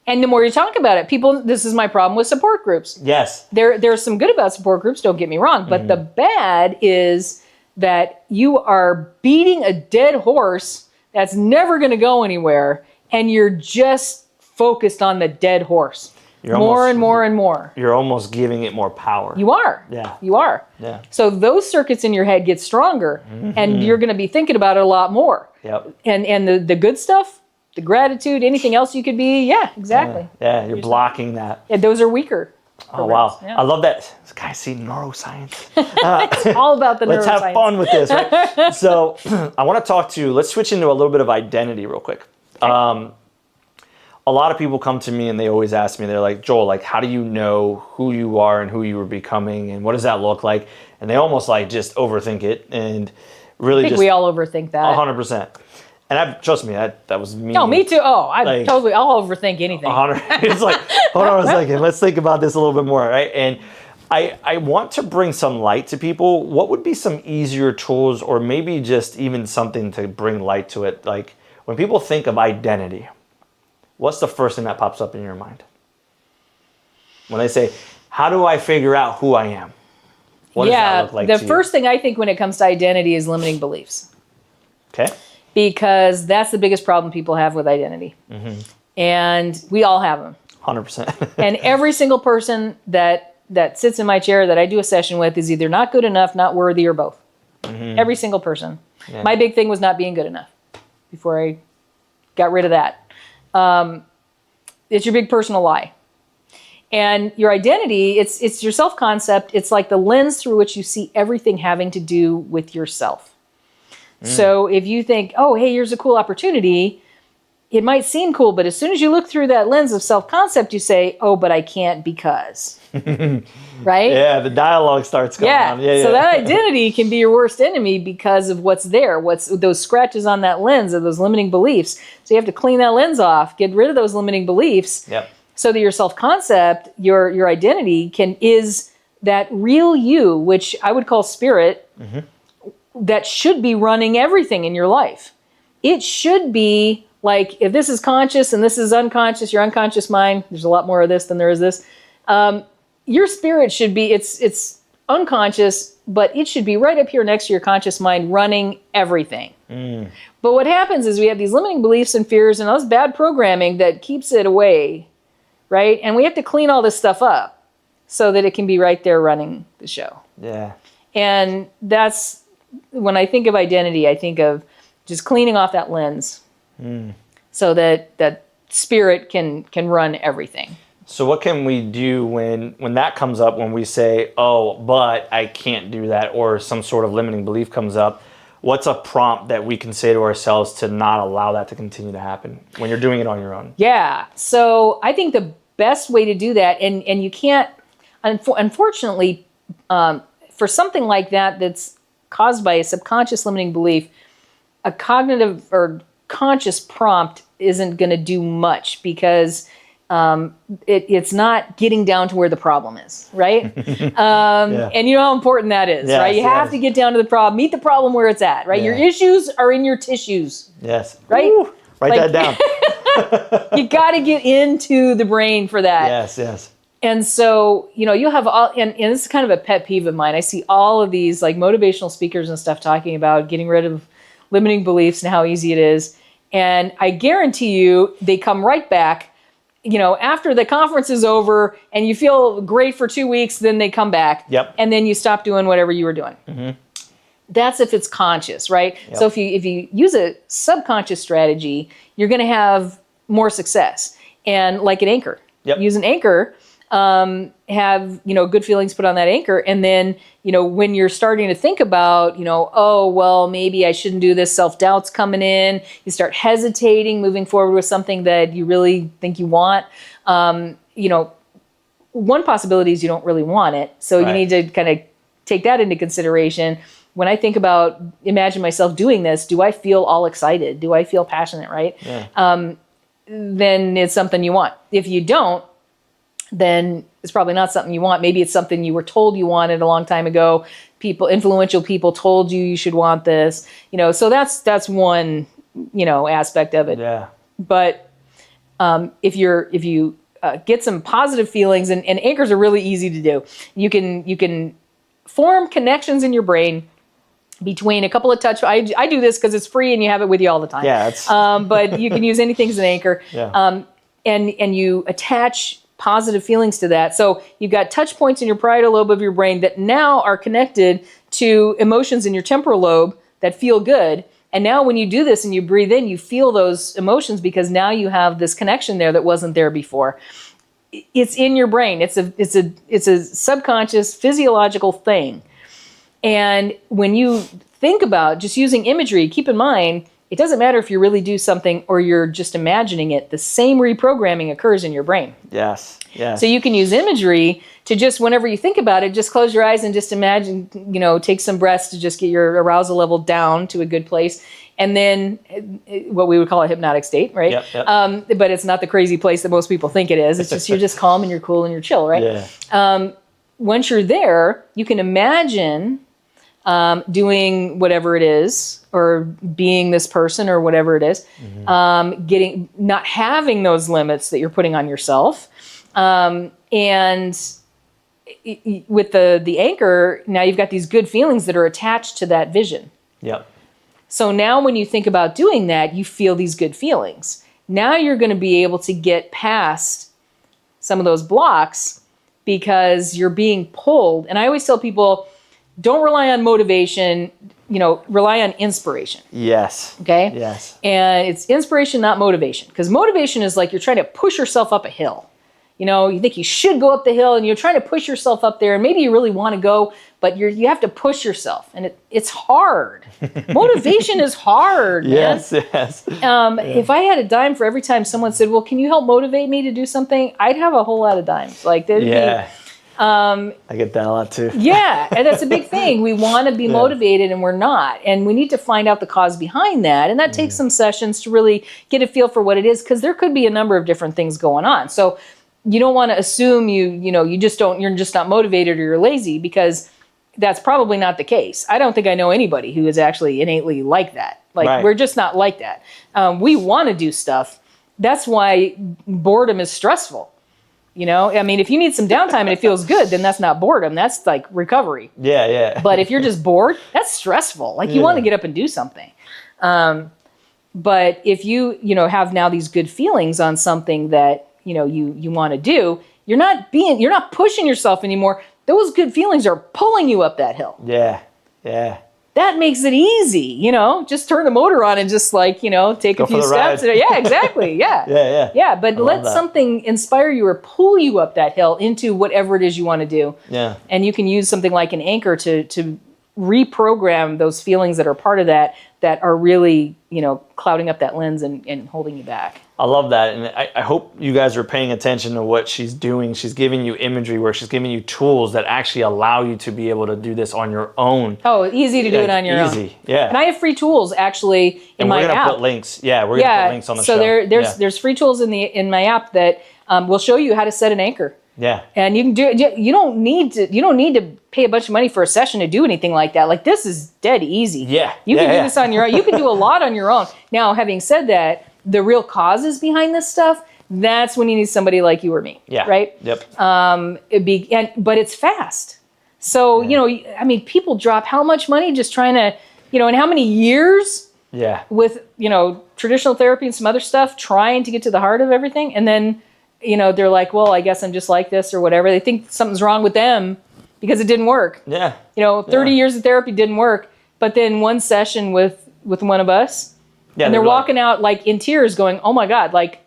And the more you talk about it, this is my problem with support groups. Yes. There's some good about support groups, don't get me wrong, but the bad is that you are beating a dead horse that's never going to go anywhere, and you're just focused on the dead horse. More and more. You're almost giving it more power. You are. Yeah. You are. Yeah. So those circuits in your head get stronger, and you're going to be thinking about it a lot more. Yep. And the good stuff, the gratitude, anything else you could be, exactly. Yeah, you're blocking that. Yeah, those are weaker. Oh, wow. Yeah. I love that. This guy, see, neuroscience. It's all about the Let's neuroscience. have fun with this, right? So I want to let's switch into a little bit of identity real quick. Okay. A lot of people come to me and they always ask me, they're like, Joel, like, how do you know who you are and who you are becoming, and what does that look like? And they almost like just overthink it, and really I think we all overthink that. 100%. And trust me, that was me. No, me too. Oh, I'll overthink anything. It's like, hold on a second, let's think about this a little bit more, right? And I want to bring some light to people. What would be some easier tools, or maybe just even something to bring light to it? Like, when people think of identity, what's the first thing that pops up in your mind? When they say, how do I figure out who I am? What does that look like to you? The first thing I think when it comes to identity is limiting beliefs. Okay. Because that's the biggest problem people have with identity. Mm-hmm. And we all have them. 100%. And every single person that sits in my chair that I do a session with is either not good enough, not worthy, or both. Mm-hmm. Every single person. Yeah. My big thing was not being good enough before I got rid of that. It's your big personal lie. And your identity, it's your self-concept. It's like the lens through which you see everything having to do with yourself. So if you think, oh, hey, here's a cool opportunity, it might seem cool, but as soon as you look through that lens of self-concept, you say, oh, but I can't because. Right? Yeah, the dialogue starts going on. Yeah, so that identity can be your worst enemy because of what's there, what's those scratches on that lens of those limiting beliefs. So you have to clean that lens off, get rid of those limiting beliefs, so that your self-concept, your identity is that real you, which I would call spirit, that should be running everything in your life. It should be like, if this is conscious and this is unconscious, your unconscious mind, there's a lot more of this than there is this. Your spirit should be, it's unconscious, but it should be right up here next to your conscious mind running everything. But what happens is we have these limiting beliefs and fears and all this bad programming that keeps it away, right? And we have to clean all this stuff up so that it can be right there running the show. Yeah. And that's, when I think of identity, I think of just cleaning off that lens so that spirit can run everything. So what can we do when that comes up, when we say, oh, but I can't do that, or some sort of limiting belief comes up? What's a prompt that we can say to ourselves to not allow that to continue to happen when you're doing it on your own? Yeah. So I think the best way to do that, and you can't, unfortunately, for something like that that's caused by a subconscious limiting belief, a cognitive or conscious prompt isn't going to do much, because it's not getting down to where the problem is, right? And you know how important that is, right? You have to get down to the problem, meet the problem where it's at, right? Your issues are in your tissues. Yes. Right? Ooh. Write that down. You got to get into the brain for that. Yes, yes. And so, you'll have all, and this is kind of a pet peeve of mine. I see all of these like motivational speakers and stuff talking about getting rid of limiting beliefs and how easy it is. And I guarantee you they come right back, after the conference is over and you feel great for 2 weeks, then they come back. Yep. And then you stop doing whatever you were doing. Mm-hmm. That's if it's conscious, right? Yep. So if you use a subconscious strategy, you're going to have more success. And like an anchor, use an anchor, have, good feelings put on that anchor. And then, when you're starting to think about, oh, well, maybe I shouldn't do this, self-doubt's coming in, you start hesitating, moving forward with something that you really think you want. One possibility is you don't really want it. So you need to kind of take that into consideration. When I think about, imagine myself doing this, do I feel all excited? Do I feel passionate, right? Yeah. Then it's something you want. If you don't, then it's probably not something you want. Maybe it's something you were told you wanted a long time ago. Influential people told you should want this. So that's one, aspect of it. Yeah. But if you get some positive feelings, and anchors are really easy to do. You can form connections in your brain between a couple of touch. I do this because it's free and you have it with you all the time. Yeah. It's but you can use anything as an anchor. Yeah. And you attach positive feelings to that. So you've got touch points in your parietal lobe of your brain that now are connected to emotions in your temporal lobe that feel good. And now when you do this and you breathe in, you feel those emotions because now you have this connection there that wasn't there before. It's in your brain. It's a subconscious physiological thing. And when you think about just using imagery, keep in mind, it doesn't matter if you really do something or you're just imagining it. The same reprogramming occurs in your brain. Yes. Yes. So you can use imagery to just, whenever you think about it, just close your eyes and just imagine, take some breaths to just get your arousal level down to a good place. And then what we would call a hypnotic state, right? Yep. But it's not the crazy place that most people think it is. It's just, you're just calm and you're cool and you're chill, right? Yeah. Once you're there, you can imagine doing whatever it is, or being this person or whatever it is, not having those limits that you're putting on yourself. And with the anchor, now you've got these good feelings that are attached to that vision. Yep. So now when you think about doing that, you feel these good feelings. Now you're going to be able to get past some of those blocks because you're being pulled. And I always tell people, don't rely on motivation, rely on inspiration. Yes. Okay? Yes. And it's inspiration, not motivation. Because motivation is like you're trying to push yourself up a hill. You think you should go up the hill and you're trying to push yourself up there and maybe you really want to go, but you have to push yourself and it's hard. Motivation is hard, man. Yes, yes. If I had a dime for every time someone said, well, can you help motivate me to do something? I'd have a whole lot of dimes. Like, there'd be, I get that a lot too. Yeah, and that's a big thing. We want to be motivated and we're not. And we need to find out the cause behind that. And that takes some sessions to really get a feel for what it is, because there could be a number of different things going on. So you don't want to assume you're just not motivated or you're lazy, because that's probably not the case. I don't think I know anybody who is actually innately like that. We're just not like that. We want to do stuff. That's why boredom is stressful. If you need some downtime and it feels good, then that's not boredom. That's like recovery. Yeah, yeah. But if you're just bored, that's stressful. You want to get up and do something. But if you have now these good feelings on something that you want to do, you're not pushing yourself anymore. Those good feelings are pulling you up that hill. Yeah, yeah. That makes it easy, just turn the motor on and just take a few steps. Yeah, exactly. Yeah. Yeah. But let something inspire you or pull you up that hill into whatever it is you want to do. Yeah. And you can use something like an anchor to reprogram those feelings that are part of that are really, clouding up that lens and holding you back. I love that. And I hope you guys are paying attention to what she's doing. She's giving you imagery where she's giving you tools that actually allow you to be able to do this on your own. Oh, easy to do it on your own. Easy, yeah. And I have free tools actually in my app. And we're going to put links. Yeah, we're going to put links on the show. So there's free tools in my app that will show you how to set an anchor. Yeah. And you can do it. You don't need to pay a bunch of money for a session to do anything like that. Like, this is dead easy. Yeah. You can do this on your own. You can do a lot on your own. Now, having said that, the real causes behind this stuff, that's when you need somebody like you or me. Yeah. Right? Yep. But it's fast. So, I mean, people drop how much money just trying to, and how many years with, traditional therapy and some other stuff, trying to get to the heart of everything. And then, they're like, well, I guess I'm just like this or whatever. They think something's wrong with them because it didn't work. Yeah. 30 years of therapy didn't work. But then one session with one of us, and they're walking out like in tears going, oh my God, like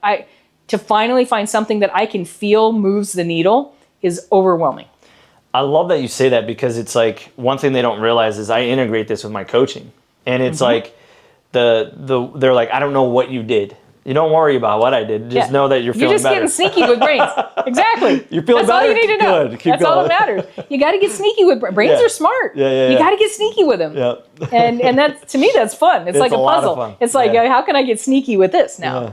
to finally find something that I can feel moves the needle is overwhelming. I love that you say that, because it's like one thing they don't realize is I integrate this with my coaching. And it's like they're like, I don't know what you did. You don't worry about what I did. Just know that you're feeling better. You're just getting sneaky with brains. Exactly. You're feeling That's all better? you need to know. Good. Keep That's going. all that matters. You got to get sneaky with brains. Are smart. You got to get sneaky with them. Yeah. and that, to me, that's fun. It's like a lot puzzle. of fun. It's like, how can I get sneaky with this now?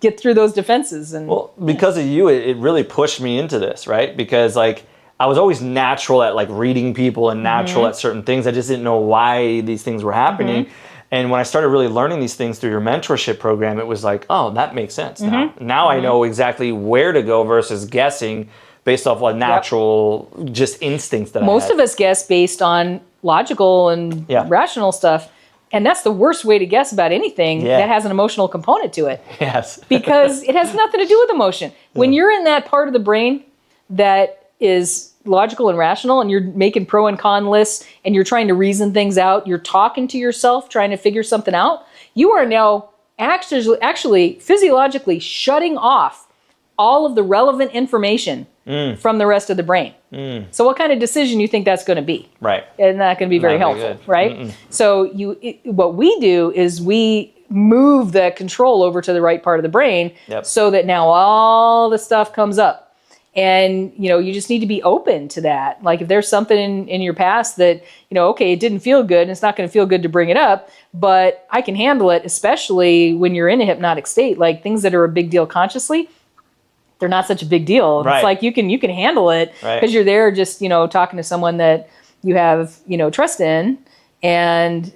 Get through those defenses. And well, because of you, it really pushed me into this, right? Because like I was always natural at like reading people and natural at certain things. I just didn't know why these things were happening. And when I started really learning these things through your mentorship program, it was like, oh, that makes sense now. Now I know exactly where to go versus guessing based off what natural just instincts that most of us guess based on logical and rational stuff. And that's the worst way to guess about anything that has an emotional component to it. Yes. Because it has nothing to do with emotion. When you're in that part of the brain that is logical and rational, and you're making pro and con lists, and you're trying to reason things out, you're talking to yourself, trying to figure something out, you are now actually physiologically shutting off all of the relevant information from the rest of the brain. So what kind of decision you think that's going to be? Right. It's not going to be very helpful, right? So what we do is we move the control over to the right part of the brain so that now all the stuff comes up. And, you just need to be open to that. Like if there's something in your past that, okay, it didn't feel good and it's not going to feel good to bring it up, but I can handle it, especially when you're in a hypnotic state. Like things that are a big deal consciously, they're not such a big deal. Right. It's like you can handle it because you're there just, talking to someone that you have, trust in, and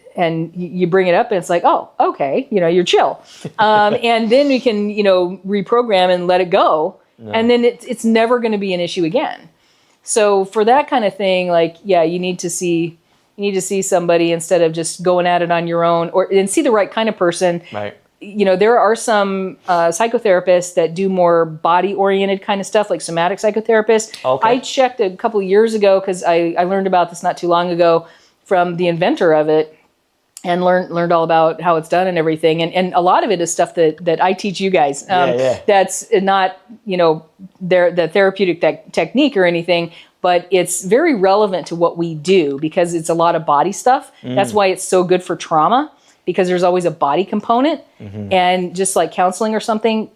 you bring it up and it's like, oh, okay, you're chill. And then we can, reprogram and let it go. No. And then it's never going to be an issue again. So for that kind of thing, like, you need to see somebody instead of just going at it on your own, and see the right kind of person. Right. There are some psychotherapists that do more body-oriented kind of stuff, like somatic psychotherapists. Okay. I checked a couple of years ago because I learned about this not too long ago from the inventor of it, and learned all about how it's done and everything. And a lot of it is stuff that I teach you guys. That's not, the therapeutic technique or anything, but it's very relevant to what we do because it's a lot of body stuff. That's why it's so good for trauma, because there's always a body component. And just like counseling or something,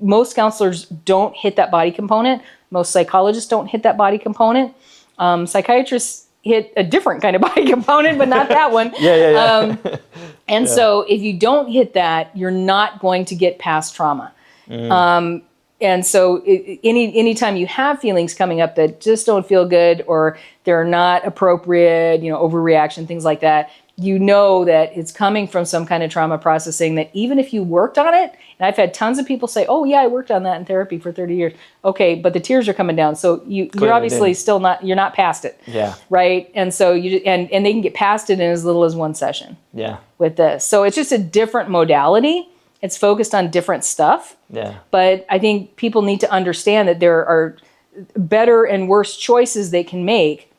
most counselors don't hit that body component. Most psychologists don't hit that body component. Psychiatrists hit a different kind of body component, but not that one. And so if you don't hit that, you're not going to get past trauma. And so anytime you have feelings coming up that just don't feel good or they're not appropriate, overreaction, things like that, that it's coming from some kind of trauma processing that even if you worked on it, and I've had tons of people say, oh yeah, I worked on that in therapy for 30 years. Okay, but the tears are coming down. So you're obviously you're not past it. Yeah. Right? And so and they can get past it in as little as one session. Yeah. With this. So it's just a different modality. It's focused on different stuff. Yeah. But I think people need to understand that there are better and worse choices they can make.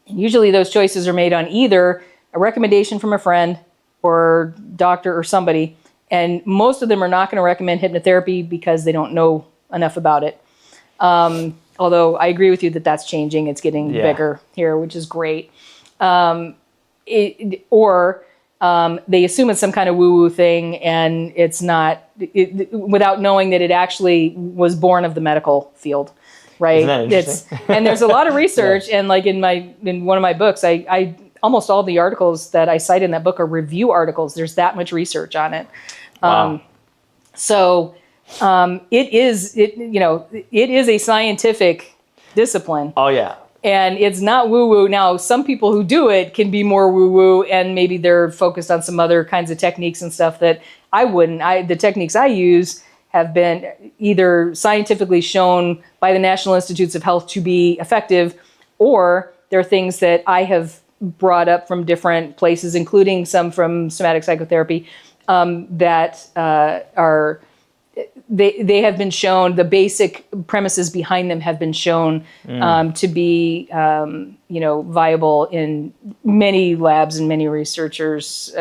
And usually those choices are made on either a recommendation from a friend or doctor or somebody. And most of them are not going to recommend hypnotherapy because they don't know enough about it. Although I agree with you that that's changing. It's getting bigger here, which is great. They assume it's some kind of woo-woo thing, and it's not, without knowing that it actually was born of the medical field, right? Isn't that interesting? And there's a lot of research, and like in one of my books, I almost all the articles that I cite in that book are review articles. There's that much research on it. Wow. It is a scientific discipline. Oh yeah. And it's not woo-woo. Now, some people who do it can be more woo-woo, and maybe they're focused on some other kinds of techniques and stuff that I wouldn't. The techniques I use have been either scientifically shown by the National Institutes of Health to be effective, or they're things that I have brought up from different places, including some from somatic psychotherapy, that are they have been shown, the basic premises behind them have been shown to be viable in many labs and many researchers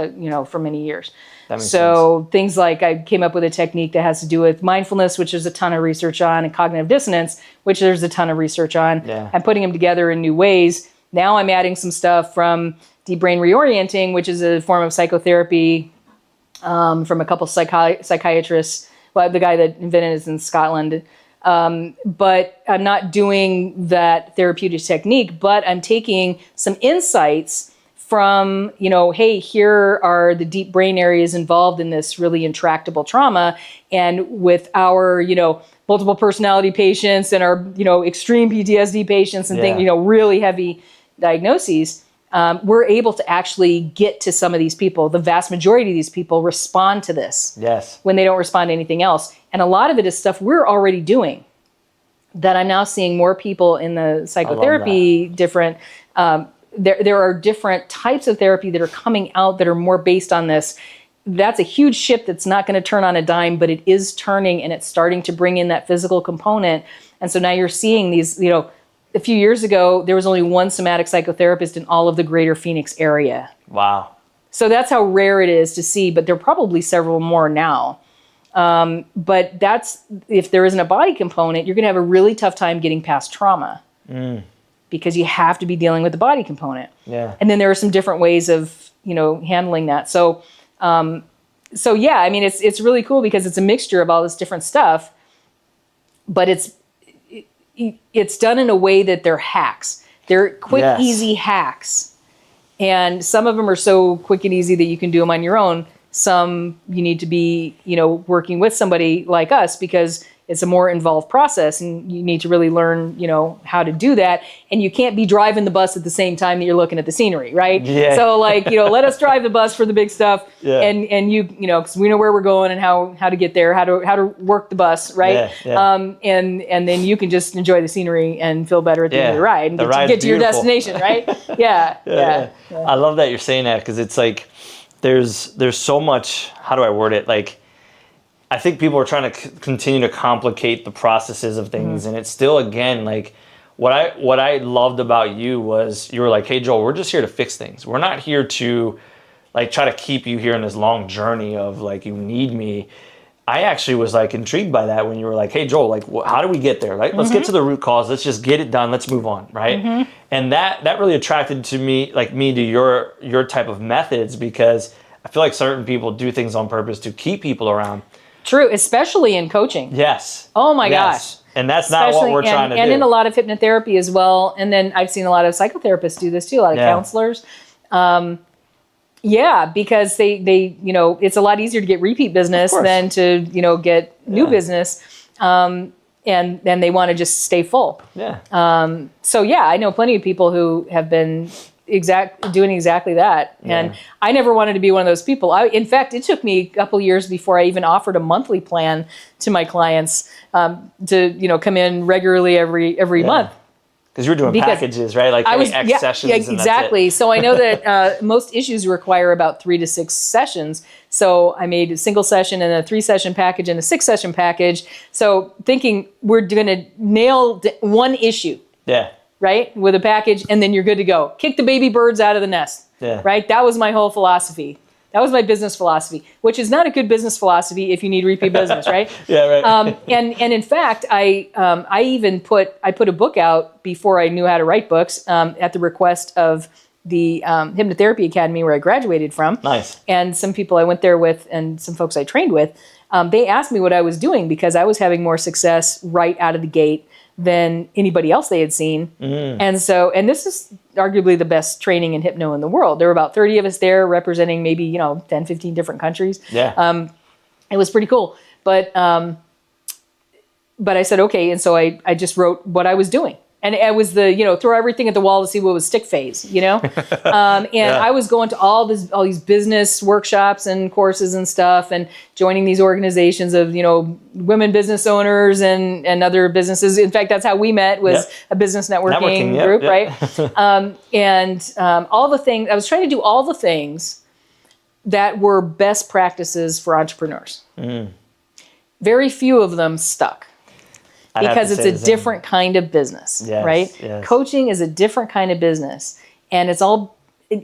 for many years. That makes So things like, I came up with a technique that has to do with mindfulness, which there's a ton of research on, and cognitive dissonance, which there's a ton of research on. Yeah. I'm putting them together in new ways. Now I'm adding some stuff from deep brain reorienting, which is a form of psychotherapy from a couple psychiatrists. Well, the guy that invented it is in Scotland. But I'm not doing that therapeutic technique, but I'm taking some insights from, hey, here are the deep brain areas involved in this really intractable trauma. And with our, multiple personality patients and our, extreme PTSD patients and things, really heavy diagnoses, we're able to actually get to some of these people. The vast majority of these people respond to this when they don't respond to anything else. And a lot of it is stuff we're already doing that I'm now seeing more people in the psychotherapy, different, there are different types of therapy that are coming out that are more based on this. That's a huge ship that's not going to turn on a dime, but it is turning, and it's starting to bring in that physical component. And so now you're seeing these, a few years ago, there was only one somatic psychotherapist in all of the greater Phoenix area. Wow. So that's how rare it is to see, but there are probably several more now. But that's, if there isn't a body component, you're going to have a really tough time getting past trauma because you have to be dealing with the body component. Yeah. And then there are some different ways of, handling that. So yeah, I mean, it's really cool because it's a mixture of all this different stuff, but it's done in a way that they're hacks. They're quick, easy hacks. And some of them are so quick and easy that you can do them on your own. Some you need to be, working with somebody like us because it's a more involved process and you need to really learn, how to do that. And you can't be driving the bus at the same time that you're looking at the scenery, right? Yeah. So let us drive the bus for the big stuff. Yeah. And because we know where we're going and how to get there, how to work the bus, right? Yeah. And then you can just enjoy the scenery and feel better at the end of the ride and get to your destination, right? Yeah. I love that you're saying that because it's like there's so much, how do I word it? Like, I think people are trying to continue to complicate the processes of things. And it's still, again, like what I loved about you was you were like, hey, Joel, we're just here to fix things. We're not here to like try to keep you here in this long journey of like, you need me. I actually was like intrigued by that when you were like, hey, Joel, like, how do we get there? Like, let's get to the root cause. Let's just get it done. Let's move on. Right. And that really attracted to me to your type of methods, because I feel like certain people do things on purpose to keep people around. True, especially in coaching. Yes. Oh my gosh. And that's not what we're trying to do. And in a lot of hypnotherapy as well. And then I've seen a lot of psychotherapists do this too, a lot of counselors. Because they it's a lot easier to get repeat business than to, get new business. And they want to just stay full. Yeah. So yeah, I know plenty of people who have been doing exactly that. And I never wanted to be one of those people. In fact, it took me a couple years before I even offered a monthly plan to my clients to come in regularly every month. Because you were doing packages, right? Like X sessions. Yeah, exactly. And that's it. So I know that most issues require about 3 to 6 sessions. So I made a single session and a 3-session package and a 6-session package. So thinking we're going to nail one issue. Yeah. Right? With a package, and then you're good to go. Kick the baby birds out of the nest. Yeah. Right? That was my whole philosophy. That was my business philosophy, which is not a good business philosophy if you need repeat business, right? Right. And in fact, I put a book out before I knew how to write books at the request of the Hypnotherapy Academy where I graduated from. Nice. And some people I went there with and some folks I trained with, they asked me what I was doing because I was having more success right out of the gate than anybody else they had seen. And this is arguably the best training in hypno in the world. There were about 30 of us there representing maybe, 10, 15 different countries. Yeah. It was pretty cool. But I said, okay. And so I just wrote what I was doing. And it was the, throw everything at the wall to see what was stick phase, and I was going to all these business workshops and courses and stuff, and joining these organizations of, women business owners and other businesses. In fact, that's how we met, was a business networking group, right? All the things, I was trying to do all the things that were best practices for entrepreneurs. Very few of them stuck. Because it's a different kind of business, right? Yes. Coaching is a different kind of business. And it's all,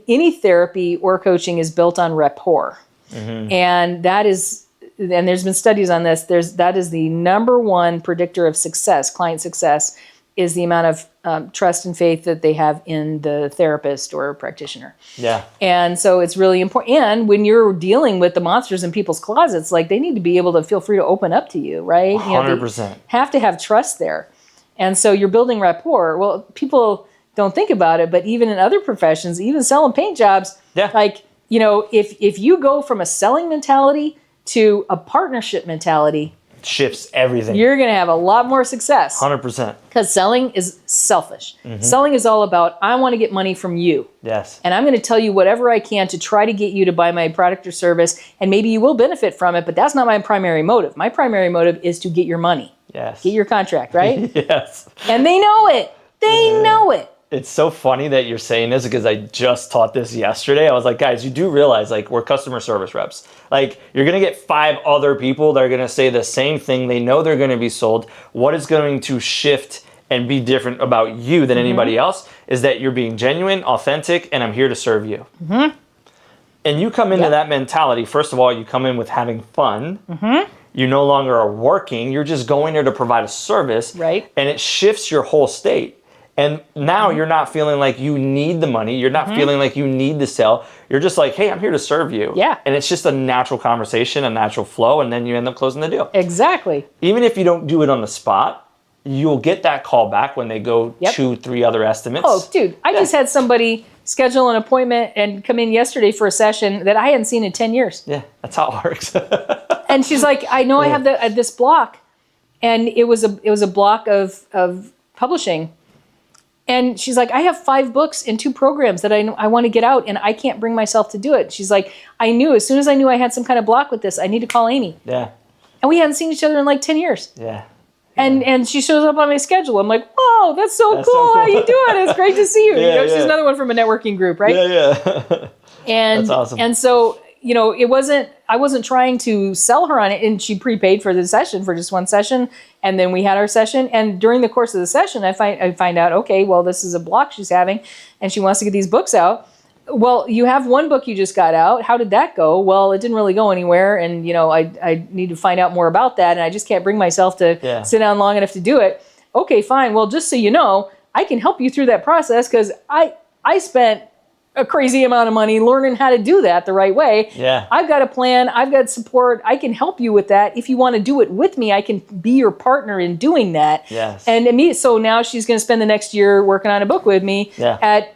any therapy or coaching is built on rapport. And there's been studies on this, that is the number one predictor of success, client success, is the amount of trust and faith that they have in the therapist or practitioner. Yeah. And so it's really important. And when you're dealing with the monsters in people's closets, like, they need to be able to feel free to open up to you, right? 100%. Have to have trust there. And so you're building rapport. Well, people don't think about it, but even in other professions, even selling paint jobs, like, if you go from a selling mentality to a partnership mentality, shifts everything. You're going to have a lot more success. 100%. Because selling is selfish. Selling is all about, I want to get money from you. Yes. And I'm going to tell you whatever I can to try to get you to buy my product or service. And maybe you will benefit from it, but that's not my primary motive. My primary motive is to get your money. Yes. Get your contract, right? Yes. And they know it. They know it. It's so funny that you're saying this, because I just taught this yesterday. I was like, guys, you do realize, like, we're customer service reps. Like, you're going to get 5 other people that are going to say the same thing. They know they're going to be sold. What is going to shift and be different about you than anybody else is that you're being genuine, authentic, and I'm here to serve you. And you come into that mentality. First of all, you come in with having fun. You no longer are working. You're just going there to provide a service. Right. And it shifts your whole state. And now you're not feeling like you need the money. You're not feeling like you need the sale. You're just like, hey, I'm here to serve you. Yeah. And it's just a natural conversation, a natural flow, and then you end up closing the deal. Exactly. Even if you don't do it on the spot, you'll get that call back when they go 2-3 other estimates. Oh, dude, I just had somebody schedule an appointment and come in yesterday for a session that I hadn't seen in 10 years. Yeah, that's how it works. And she's like, I know I have this block. And it was a block of publishing. And she's like, I have 5 books and 2 programs that I want to get out, and I can't bring myself to do it. She's like, I knew, as soon as I knew I had some kind of block with this, I need to call Amy. Yeah. And we hadn't seen each other in like 10 years. Yeah. And she shows up on my schedule. I'm like, whoa, that's so cool. How you doing? It's great to see you. She's another one from a networking group, right? Yeah. And that's awesome. And so, I wasn't trying to sell her on it, and she prepaid for the session, for just one session. And then we had our session. And during the course of the session, I find out, okay, well, this is a block she's having, and she wants to get these books out. Well, you have one book you just got out. How did that go? Well, it didn't really go anywhere. And, I need to find out more about that. And I just can't bring myself to sit down long enough to do it. Okay, fine. Well, just so you know, I can help you through that process, because I spent a crazy amount of money learning how to do that the right way. Yeah. I've got a plan. I've got support. I can help you with that. If you want to do it with me, I can be your partner in doing that. Yes. And so now she's going to spend the next year working on a book with me at,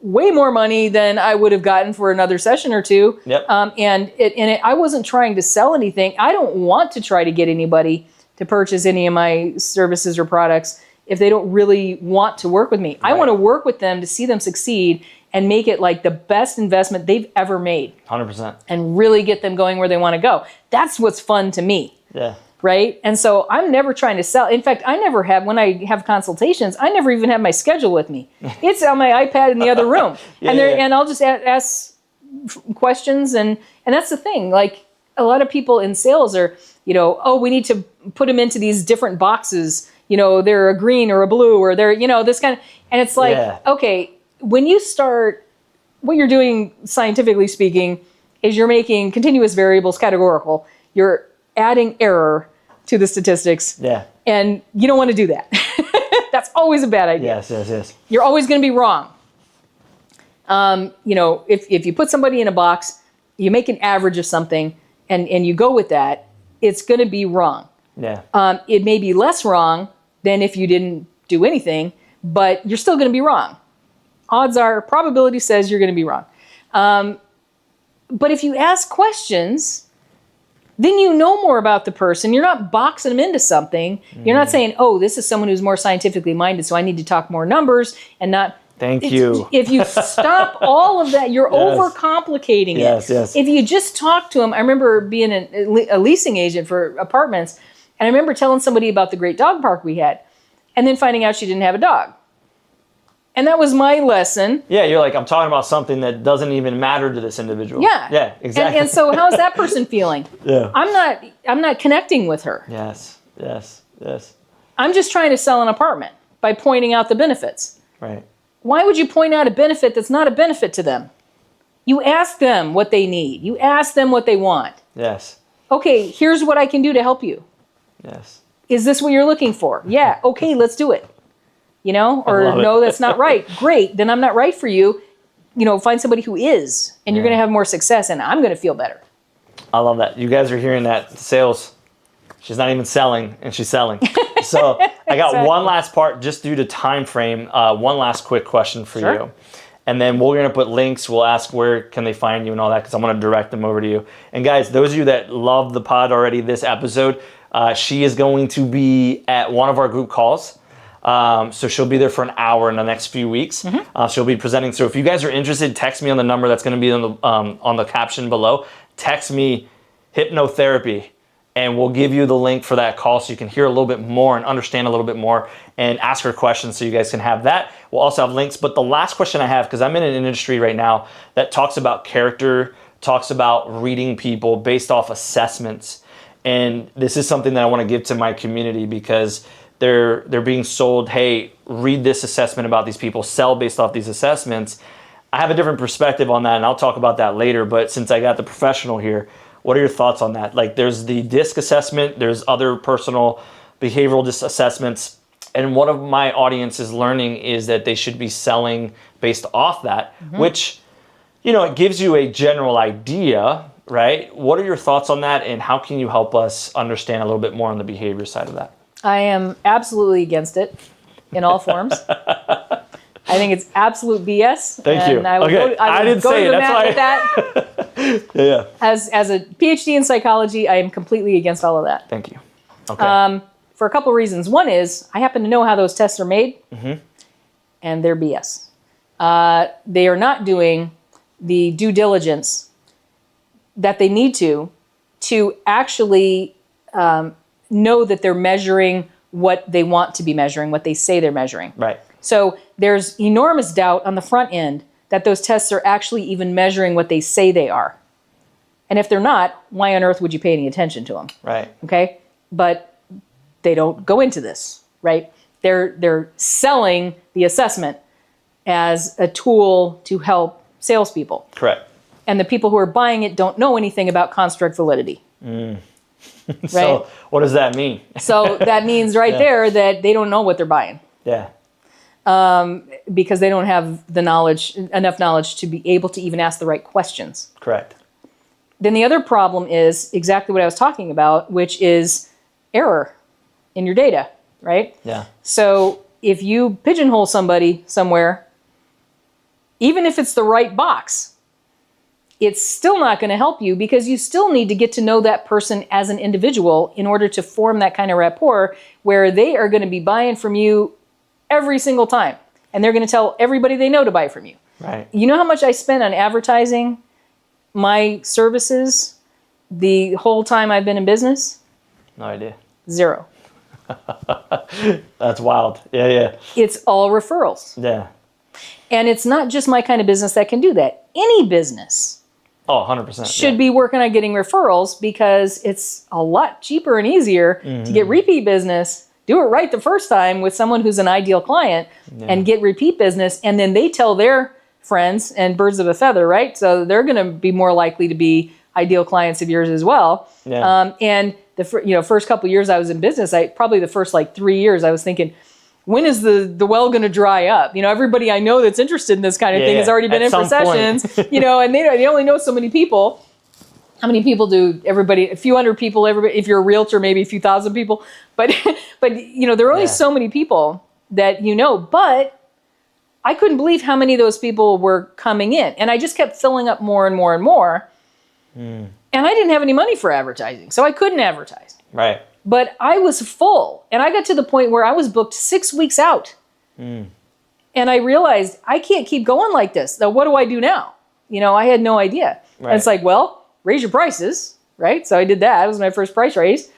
way more money than I would have gotten for another session or 2. Yep. I wasn't trying to sell anything. I don't want to try to get anybody to purchase any of my services or products if they don't really want to work with me. Right. I want to work with them to see them succeed and make it like the best investment they've ever made. 100%. And really get them going where they want to go. That's what's fun to me. Yeah. Right? And so I'm never trying to sell. In fact, I never have, when I have consultations, I never even have my schedule with me. It's on my iPad in the other room. And I'll just ask questions. And that's the thing. Like, a lot of people in sales are, we need to put them into these different boxes. They're a green or a blue, or they're, this kind of, and it's like, okay, when you start, what you're doing, scientifically speaking, is you're making continuous variables categorical. You're adding error to the statistics. Yeah. And you don't want to do that. That's always a bad idea. Yes. You're always going to be wrong. If you put somebody in a box, you make an average of something, and you go with that, it's going to be wrong. Yeah. It may be less wrong than if you didn't do anything, but you're still going to be wrong. Odds are, probability says you're going to be wrong. But if you ask questions, then you know more about the person. You're not boxing them into something. You're not saying, oh, this is someone who's more scientifically minded, so I need to talk more numbers and not. Thank you. If you stop all of that, you're Yes. overcomplicating Yes, it. yes. If you just talk to them, I remember being a leasing agent for apartments, and I remember telling somebody about the great dog park we had, and then finding out she didn't have a dog. And that was my lesson. Yeah, you're like, I'm talking about something that doesn't even matter to this individual. Yeah. Yeah, exactly. And so how's that person feeling? Yeah. I'm not connecting with her. Yes, yes, yes. I'm just trying to sell an apartment by pointing out the benefits. Right. Why would you point out a benefit that's not a benefit to them? You ask them what they need. You ask them what they want. Yes, Okay, here's what I can do to help you. yes. Is this what you're looking for? Yeah, okay, let's do it. You know, or love it. no, that's not right. Great, then I'm not right for you. You know, find somebody who is, and you're Yeah. going to have more success, and I'm going to feel better. I love that. You guys are hearing that. Sales. She's not even selling, and she's selling. So I got Exactly. one last part, just due to time frame. One last quick question for Sure. you. And then we're going to put links. We'll ask where can they find you and all that, because I'm going to direct them over to you. And guys, those of you that love the pod already, this episode, she is going to be at one of our group calls. So she'll be there for an hour in the next few weeks. She'll be presenting. So if you guys are interested, text me on the number that's going to be on the caption below. Text me Hypnotherapy, and we'll give you the link for that call so you can hear a little bit more and understand a little bit more and ask her questions so you guys can have that. We'll also have links. But the last question I have, because I'm in an industry right now that talks about character, talks about reading people based off assessments. And this is something that I want to give to my community, because they're being sold, hey, read this assessment about these people, sell based off these assessments. I have a different perspective on that, and I'll talk about that later. But since I got the professional here, what are your thoughts on that? Like, there's the DISC assessment, there's other personal behavioral assessments, and what of my audience is learning is that they should be selling based off that, which, you know, it gives you a general idea, right? What are your thoughts on that, and how can you help us understand a little bit more on the behavior side of that? I am absolutely against it in all forms. I think it's absolute BS. Thank you. And I will Okay, go, I I will didn't go say to it, the that's mat with that. Yeah. As a PhD in psychology, I am completely against all of that. Thank you. Okay. For a couple of reasons. One is I happen to know how those tests are made, and they're BS. They are not doing the due diligence that they need to actually know that they're measuring what they want to be measuring, what they say they're measuring. Right. So there's enormous doubt on the front end that those tests are actually even measuring what they say they are. And if they're not, why on earth would you pay any attention to them? Right. Okay? But they don't go into this, right? They're selling the assessment as a tool to help salespeople. Correct. And the people who are buying it don't know anything about construct validity. Right? So what does that mean? So that means right there that they don't know what they're buying. Yeah. Because they don't have the knowledge, enough knowledge to be able to even ask the right questions. Correct. Then the other problem is exactly what I was talking about, which is error in your data, right? Yeah. So if you pigeonhole somebody somewhere, even if it's the right box, it's still not going to help you, because you still need to get to know that person as an individual in order to form that kind of rapport where they are going to be buying from you every single time. And they're going to tell everybody they know to buy from you. Right. You know how much I spent on advertising my services the whole time I've been in business? No idea. 0. That's wild. Yeah. It's all referrals. Yeah. And it's not just my kind of business that can do that. Any business Oh, 100%. should be working on getting referrals, because it's a lot cheaper and easier to get repeat business. Do it right the first time with someone who's an ideal client and get repeat business. And then they tell their friends, and birds of a feather, right? So they're going to be more likely to be ideal clients of yours as well. Yeah. And the first couple of years I was in business, probably the first 3 years, I was thinking, when is the well going to dry up? You know, everybody I know that's interested in this kind of thing has already been At in for some point. sessions, and they only know so many people. How many people do everybody? A few hundred people. Everybody, if you're a realtor, maybe a few thousand people. But there are only so many people that you know. But I couldn't believe how many of those people were coming in, and I just kept filling up more and more and more. And I didn't have any money for advertising, so I couldn't advertise. Right. But I was full, and I got to the point where I was booked 6 weeks out. And I realized I can't keep going like this. Now, what do I do now? I had no idea. Right. And it's like, well, raise your prices, right? So I did that. It was my first price raise.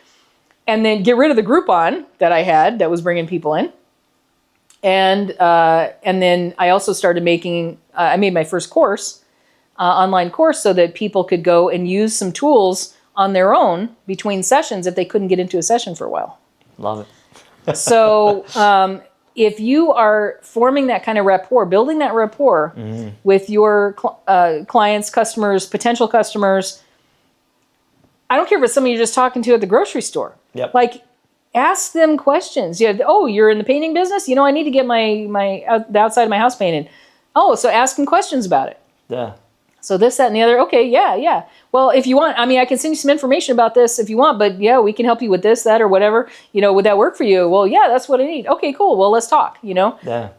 And then get rid of the Groupon that I had that was bringing people in. And then I also started I made my first course, online course, so that people could go and use some tools on their own between sessions if they couldn't get into a session for a while. Love it. So if you are forming that kind of rapport, building that rapport with your clients, customers, potential customers, I don't care if it's somebody you're just talking to at the grocery store. Yep. Like, ask them questions. You're in the painting business? I need to get the outside of my house painted. Oh, so ask them questions about it. Yeah. So this, that, and the other. Okay, yeah. Well, if you want, I can send you some information about this if you want, but yeah, we can help you with this, that, or whatever. Would that work for you? Well, yeah, that's what I need. Okay, cool. Well, let's talk, Yeah.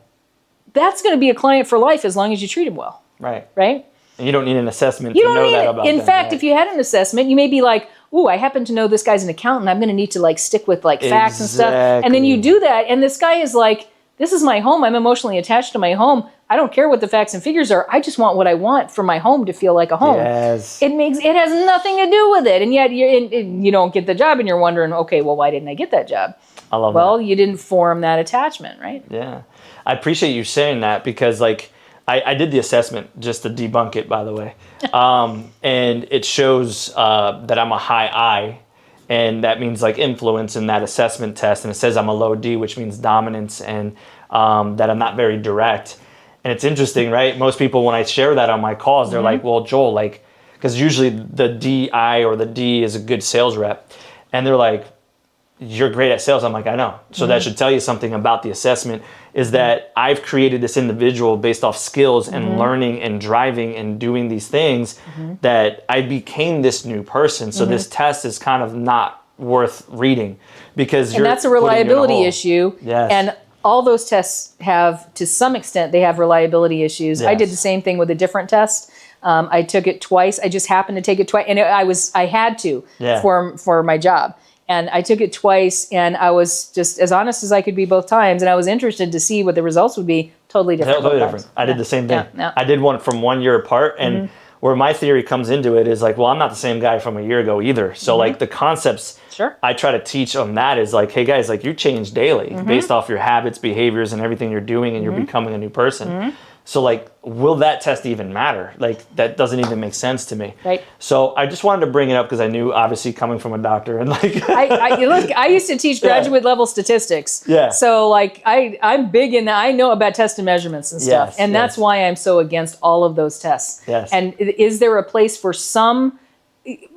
That's going to be a client for life as long as you treat them well. Right. Right? And you don't need an assessment to know that about them. In fact, if you had an assessment, you may be like, ooh, I happen to know this guy's an accountant. I'm going to need to stick with facts and stuff. And then you do that, and this guy is like, this is my home. I'm emotionally attached to my home. I don't care what the facts and figures are. I just want what I want for my home to feel like a home. Yes. It has nothing to do with it. And yet you don't get the job, and you're wondering, okay, well, why didn't I get that job? I love that. Well, you didn't form that attachment, right? Yeah. I appreciate you saying that because I did the assessment just to debunk it, by the way. And it shows that I'm a high I, and that means influence in that assessment test. And it says I'm a low D, which means dominance, and that I'm not very direct. And it's interesting, right? Most people, when I share that on my calls, they're like, well, Joel, because usually the DI or the D is a good sales rep. And they're like, you're great at sales. I'm like, I know. So that should tell you something about the assessment, is that I've created this individual based off skills and learning and driving and doing these things that I became this new person. So this test is kind of not worth reading because and that's a reliability issue. Yes. And all those tests have, to some extent, they have reliability issues. Yes. I did the same thing with a different test. I took it twice. I just happened to take it twice, and I had to for my job. And I took it twice, and I was just as honest as I could be both times. And I was interested to see what the results would be. Totally different. Totally different. I did the same thing. I did one from 1 year apart, and where my theory comes into it is well, I'm not the same guy from a year ago either. So the concepts I try to teach on that is hey guys, you change daily based off your habits, behaviors, and everything you're doing, and you're becoming a new person. So will that test even matter? That doesn't even make sense to me. Right. So I just wanted to bring it up because I knew, obviously, coming from a doctor and I used to teach graduate level statistics. Yeah. So I'm big in that. I know about test and measurements and stuff. Yes, and that's why I'm so against all of those tests. Yes. And is there a place for some?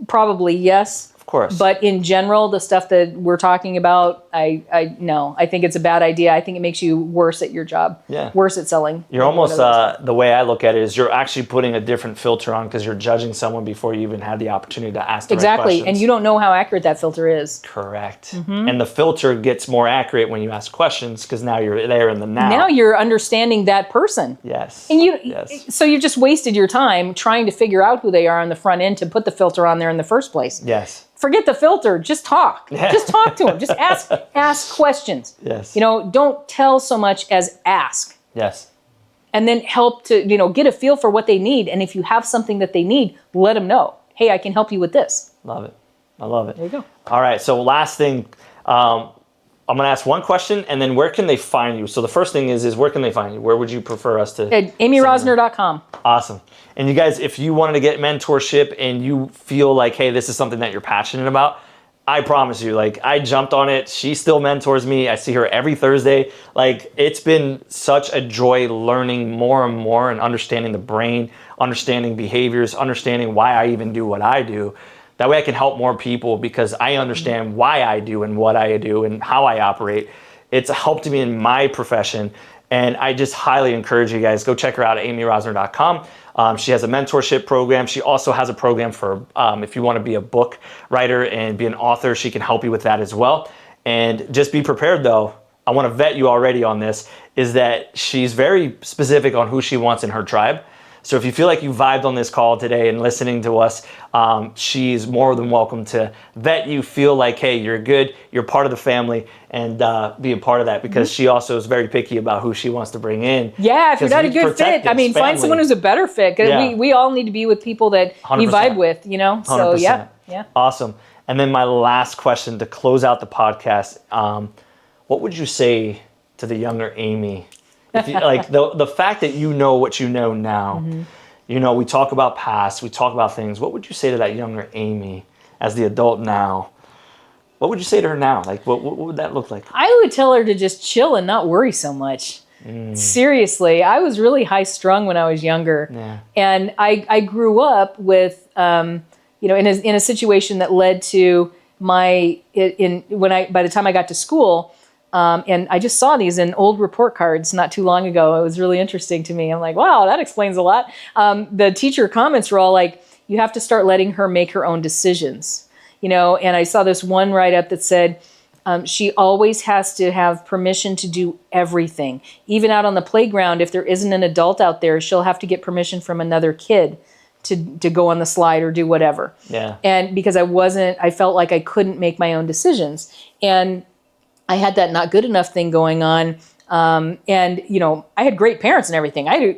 Probably yes. Of course. But in general, the stuff that we're talking about, no. I think it's a bad idea. I think it makes you worse at your job. Yeah. Worse at selling. You're almost, the way I look at it is you're actually putting a different filter on because you're judging someone before you even had the opportunity to ask the right questions. And you don't know how accurate that filter is. Correct. And the filter gets more accurate when you ask questions because now you're there in the now. Now you're understanding that person. Yes. And so you've just wasted your time trying to figure out who they are on the front end to put the filter on there in the first place. Yes. Forget the filter. Just talk. Yeah. Just talk to them. Just ask questions. Yes. Don't tell so much as ask. Yes. And then help to, get a feel for what they need. And if you have something that they need, let them know. Hey, I can help you with this. Love it. I love it. There you go. All right. So last thing, I'm going to ask one question, and then where can they find you? So the first thing is where can they find you? Where would you prefer us to? At amyrosner.com. Awesome. And you guys, if you wanted to get mentorship and you feel hey, this is something that you're passionate about, I promise you, I jumped on it. She still mentors me. I see her every Thursday. It's been such a joy learning more and more and understanding the brain, understanding behaviors, understanding why I even do what I do. That way I can help more people because I understand why I do and what I do and how I operate. It's helped me in my profession. And I just highly encourage you guys, go check her out at amyrosner.com. She has a mentorship program. She also has a program for if you want to be a book writer and be an author, she can help you with that as well. And just be prepared though. I want to vet you already on this, is that she's very specific on who she wants in her tribe. So if you feel like you vibed on this call today and listening to us, she's more than welcome to vet you, feel like, hey, you're good, you're part of the family, and be a part of that, because she also is very picky about who she wants to bring in. Yeah, if you're not a good protect fit, I mean, this find someone who's a better fit. 'Cause Yeah. we all need to be with people that we 100%. vibe with, you know? So 100%. yeah. Awesome. And then my last question to close out the podcast, what would you say to the younger Amy? If you, like the fact that you know what you know now, you know, we talk about past, we talk about things. What would you say to that younger Amy as the adult now? What would you say to her now? Like, what would that look like? I would tell her to just chill and not worry so much. Seriously, I was really high strung when I was younger. Yeah. And I grew up with, you know, in a situation that led to by the time I got to school, and I just saw these in old report cards not too long ago. It was really interesting to me. I'm like, wow, that explains a lot. The teacher comments were all like, you have to start letting her make her own decisions, you know. And I saw this one write-up that said, she always has to have permission to do everything. Even out on the playground, if there isn't an adult out there, she'll have to get permission from another kid to go on the slide or do whatever. Yeah. And because I felt like I couldn't make my own decisions. And I had that not good enough thing going on. And, you know, I had great parents and everything. I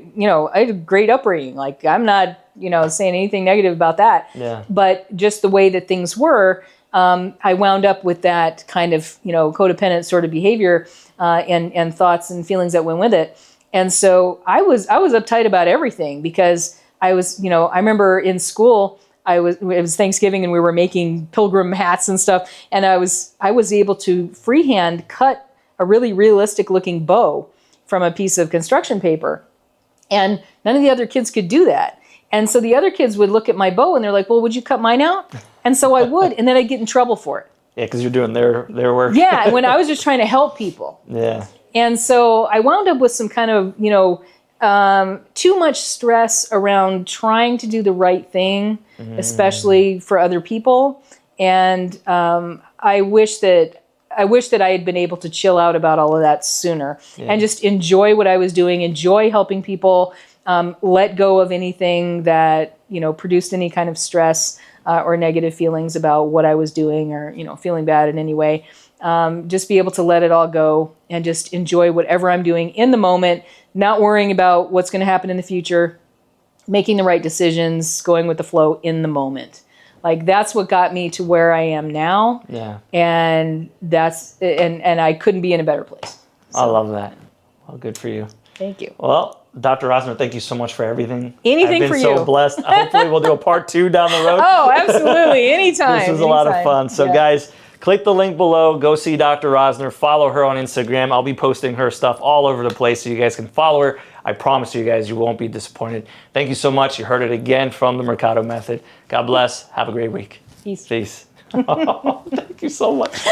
had a great upbringing. Like, I'm not, you know, saying anything negative about that. Yeah. But just the way that things were, I wound up with that kind of, you know, codependent sort of behavior, and thoughts and feelings that went with it. And so I was uptight about everything, because I was, you know, I remember in school, it was Thanksgiving and we were making pilgrim hats and stuff. And I was able to freehand cut a really realistic looking bow from a piece of construction paper. And none of the other kids could do that. And so the other kids would look at my bow and they're like, well, would you cut mine out? And so I would, and then I'd get in trouble for it. Yeah, because you're doing their work. Yeah, when I was just trying to help people. Yeah. And so I wound up with some kind of, you know, too much stress around trying to do the right thing, especially for other people. And I wish that I had been able to chill out about all of that sooner, and just enjoy what I was doing, enjoy helping people, let go of anything that, you know, produced any kind of stress or negative feelings about what I was doing, or, you know, feeling bad in any way. Just be able to let it all go and just enjoy whatever I'm doing in the moment, not worrying about what's going to happen in the future, making the right decisions, going with the flow in the moment. Like, that's what got me to where I am now. Yeah. And and I couldn't be in a better place. So, I love that. Well, good for you. thank you. Well, Dr. Rosner, thank you so much for everything. Anything for I've been so you. blessed. Hopefully we'll do a part 2 down the road. Oh, absolutely. Anytime. This was a lot of fun. So Yeah. guys, click the link below. Go see Dr. Rosner. Follow her on Instagram. I'll be posting her stuff all over the place so you guys can follow her. I promise you guys, you won't be disappointed. Thank you so much. You heard it again from the Mercado Method. God bless. Have a great week. Peace. Peace. Thank you so much.